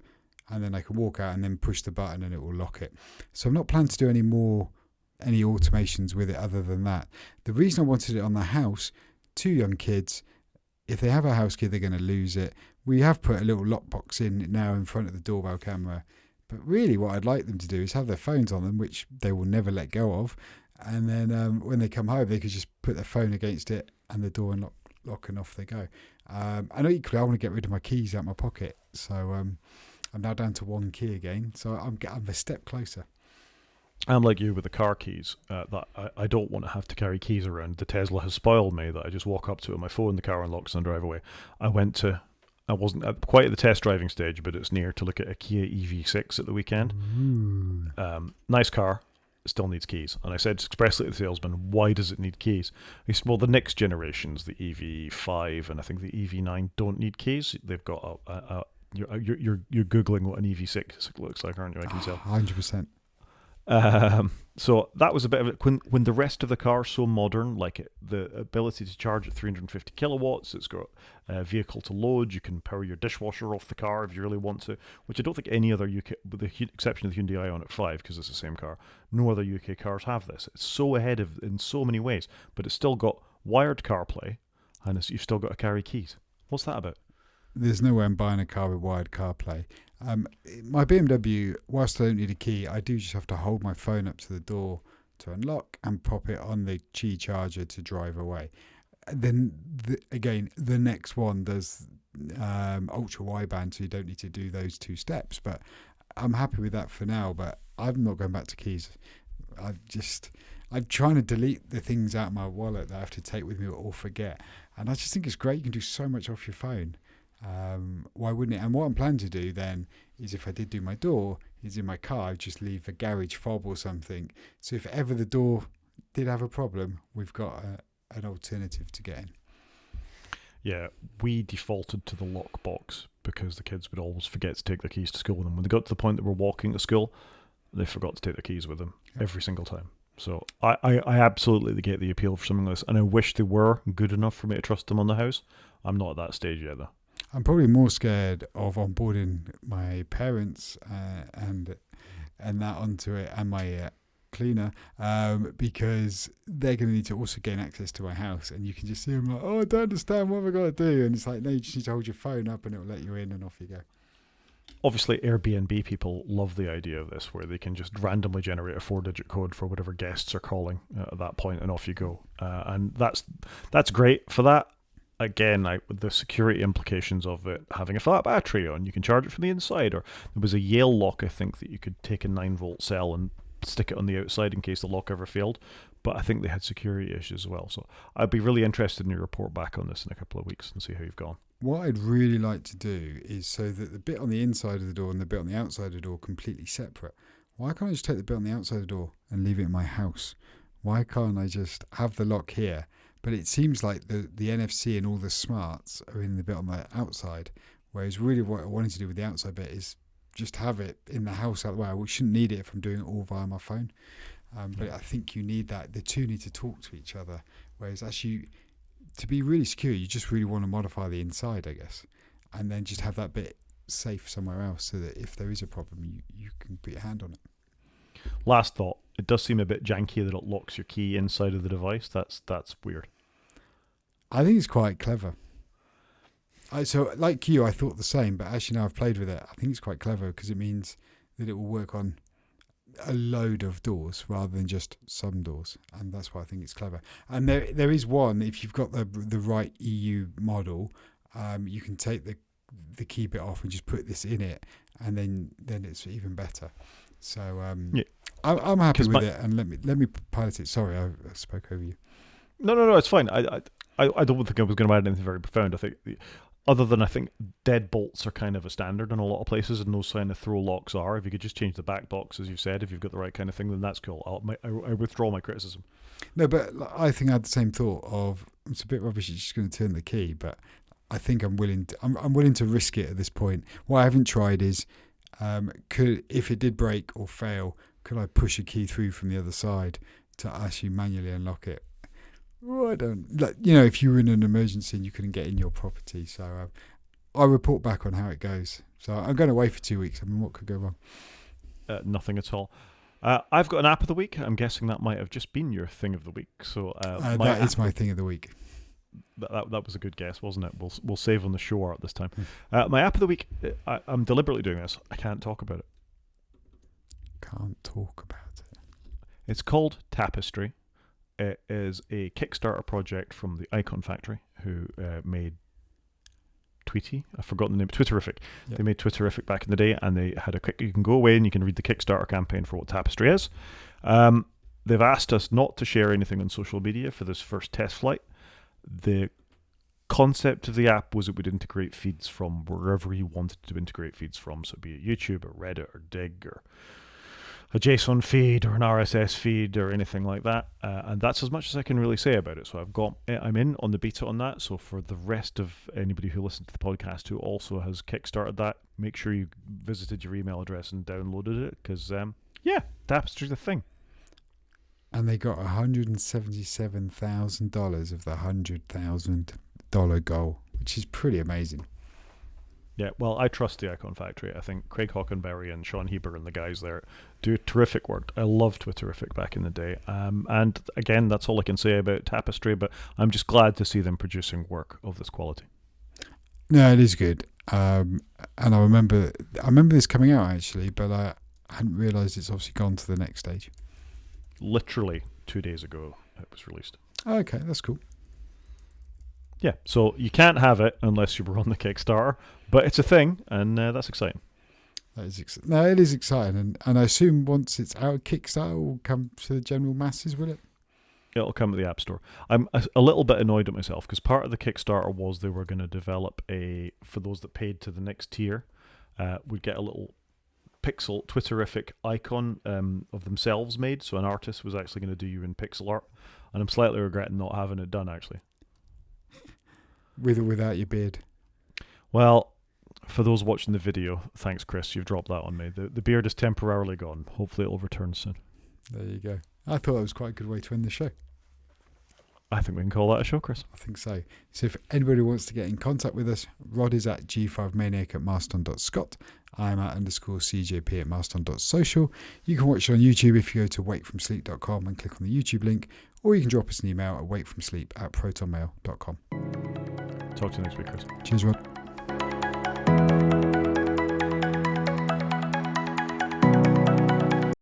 and then I can walk out and then push the button and it will lock it. So I'm not planning to do any automations with it other than that. The reason I wanted it on the house, 2 young kids, if they have a house key, they're going to lose it. We have put a little lockbox in now in front of the doorbell camera. But really what I'd like them to do is have their phones on them, which they will never let go of. And then when they come home, they could just put their phone against it and the door and lock and off they go. And equally, I want to get rid of my keys out of my pocket. So I'm now down to 1 key again. So I'm a step closer. I'm like you with the car keys. That I don't want to have to carry keys around. The Tesla has spoiled me that I just walk up to it on my phone, the car unlocks and drive away. I wasn't quite at the test driving stage, but it's near to look at a Kia EV6 at the weekend. Nice car, still needs keys. And I said expressly to the salesman, why does it need keys? He said, well, the next generations, the EV5 and I think the EV9 don't need keys. They've got you're Googling what an EV6 looks like, aren't you? I can tell. 100%. So that was a bit of it. When the rest of the car is so modern, like the ability to charge at 350 kilowatts, it's got a vehicle to load, you can power your dishwasher off the car if you really want to, which I don't think any other UK, with the exception of the Hyundai Ioniq 5, because it's the same car, no other UK cars have this. It's so ahead in so many ways, but it's still got wired CarPlay, and you've still got to carry keys. What's that about? There's no way I'm buying a car with wired CarPlay. My BMW, whilst I don't need a key, I do just have to hold my phone up to the door to unlock and pop it on the Qi charger to drive away. Then, the next one does ultra wideband, so you don't need to do those 2 steps. But I'm happy with that for now, but I'm not going back to keys. I'm trying to delete the things out of my wallet that I have to take with me or forget. And I just think it's great. You can do so much off your phone. Why wouldn't it? And what I'm planning to do then is, if I did do my door, is in my car, I'd just leave a garage fob or something. So if ever the door did have a problem, we've got an alternative to get in. Yeah, we defaulted to the lockbox because the kids would always forget to take their keys to school. And when they got to the point that we're walking to school, they forgot to take their keys with them every single time. So I absolutely get the appeal for something like this. And I wish they were good enough for me to trust them on the house. I'm not at that stage yet, though. I'm probably more scared of onboarding my parents and that onto it, and my cleaner, because they're going to need to also gain access to my house, and you can just see them like, oh, I don't understand, what have I got to do? And it's like, no, you just need to hold your phone up and it'll let you in, and off you go. Obviously, Airbnb people love the idea of this, where they can just randomly generate a 4-digit code for whatever guests are calling at that point, and off you go. And that's great for that. Again, with the security implications of it having a flat battery on, you can charge it from the inside. Or there was a Yale lock, I think, that you could take a 9-volt cell and stick it on the outside in case the lock ever failed. But I think they had security issues as well. So I'd be really interested in your report back on this in a couple of weeks and see how you've gone. What I'd really like to do is so that the bit on the inside of the door and the bit on the outside of the door are completely separate. Why can't I just take the bit on the outside of the door and leave it in my house? Why can't I just have the lock here? But it seems like the NFC and all the smarts are in the bit on the outside, whereas really what I wanted to do with the outside bit is just have it in the house out the way. We shouldn't need it if I'm doing it all via my phone. But I think you need that. The two need to talk to each other, whereas actually, to be really secure, you just really want to modify the inside, I guess, and then just have that bit safe somewhere else so that if there is a problem, you can put your hand on it. Last thought, it does seem a bit janky that it locks your key inside of the device. That's weird. I think it's quite clever. So like you, I thought the same, but actually now I've played with it, I think it's quite clever because it means that it will work on a load of doors rather than just some doors, and that's why I think it's clever. And there is one, if you've got the right EU model, you can take the key bit off and just put this in it, and then it's even better. So yeah. I'm happy with it, and let me pilot it. Sorry, I spoke over you. No, it's fine. I don't think I was going to add anything very profound. I think other than I think deadbolts are kind of a standard in a lot of places, and those kind of throw locks are. If you could just change the back box, as you said, if you've got the right kind of thing, then that's cool. I withdraw my criticism. No, but I think I had the same thought of it's a bit rubbish. It's just going to turn the key, but I think I'm willing to risk it at this point. What I haven't tried is if it did break or fail, could I push a key through from the other side to actually manually unlock it? Well, I don't. If you were in an emergency and you couldn't get in your property, so I'll report back on how it goes. So I'm going away for 2 weeks. I mean, what could go wrong? Nothing at all. I've got an app of the week. I'm guessing that might have just been your thing of the week. So that is my thing of the week. That was a good guess, wasn't it? We'll save on the show art this time. My app of the week. I'm deliberately doing this. I can't talk about it. Can't talk about it. It's called Tapestry. It is a Kickstarter project from the Icon Factory, who made Tweety. I've forgotten the name. Twitterific. Yep. They made Twitterific back in the day, and they had you can go away and you can read the Kickstarter campaign for what Tapestry is. They've asked us not to share anything on social media for this first test flight. The concept of the app was it would integrate feeds from wherever you wanted to integrate feeds from, so be it YouTube or Reddit or Dig or a JSON feed or an RSS feed or anything like that, and that's as much as I can really say about it. So I'm in on the beta on that. So for the rest of anybody who listens to the podcast who also has kickstarted that, make sure you visited your email address and downloaded it, because Tapestry's the thing. And they got $177,000 of the $100,000 goal, which is pretty amazing. Yeah, well, I trust the Icon Factory. I think Craig Hockenberry and Sean Heber and the guys there do terrific work. I loved Twitterific back in the day. And again, that's all I can say about Tapestry, but I'm just glad to see them producing work of this quality. No, it is good. And I remember this coming out, actually, but I hadn't realised it's obviously gone to the next stage. Literally 2 days ago, it was released. Okay, that's cool. Yeah, so you can't have it unless you were on the Kickstarter, but it's a thing, and that's exciting. It is exciting, and I assume once it's out of Kickstarter, it will come to the general masses, will it? It'll come to the App Store. I'm a little bit annoyed at myself, because part of the Kickstarter was they were going to develop for those that paid to the next tier, would get a little pixel Twitterific icon of themselves made, so an artist was actually going to do you in pixel art, and I'm slightly regretting not having it done, actually. With or without your beard? Well, for those watching the video, thanks, Chris. You've dropped that on me. The beard is temporarily gone. Hopefully it'll return soon. There you go. I thought that was quite a good way to end the show. I think we can call that a show, Chris. I think so. So if anybody wants to get in contact with us, Rod is at g5maniac@mastodon.scot. I'm at _CJP at mastodon.social. You can watch it on YouTube if you go to wakefromsleep.com and click on the YouTube link, or you can drop us an email at wakefromsleep@protonmail.com. Talk to you next week, Chris. Cheers, Rod.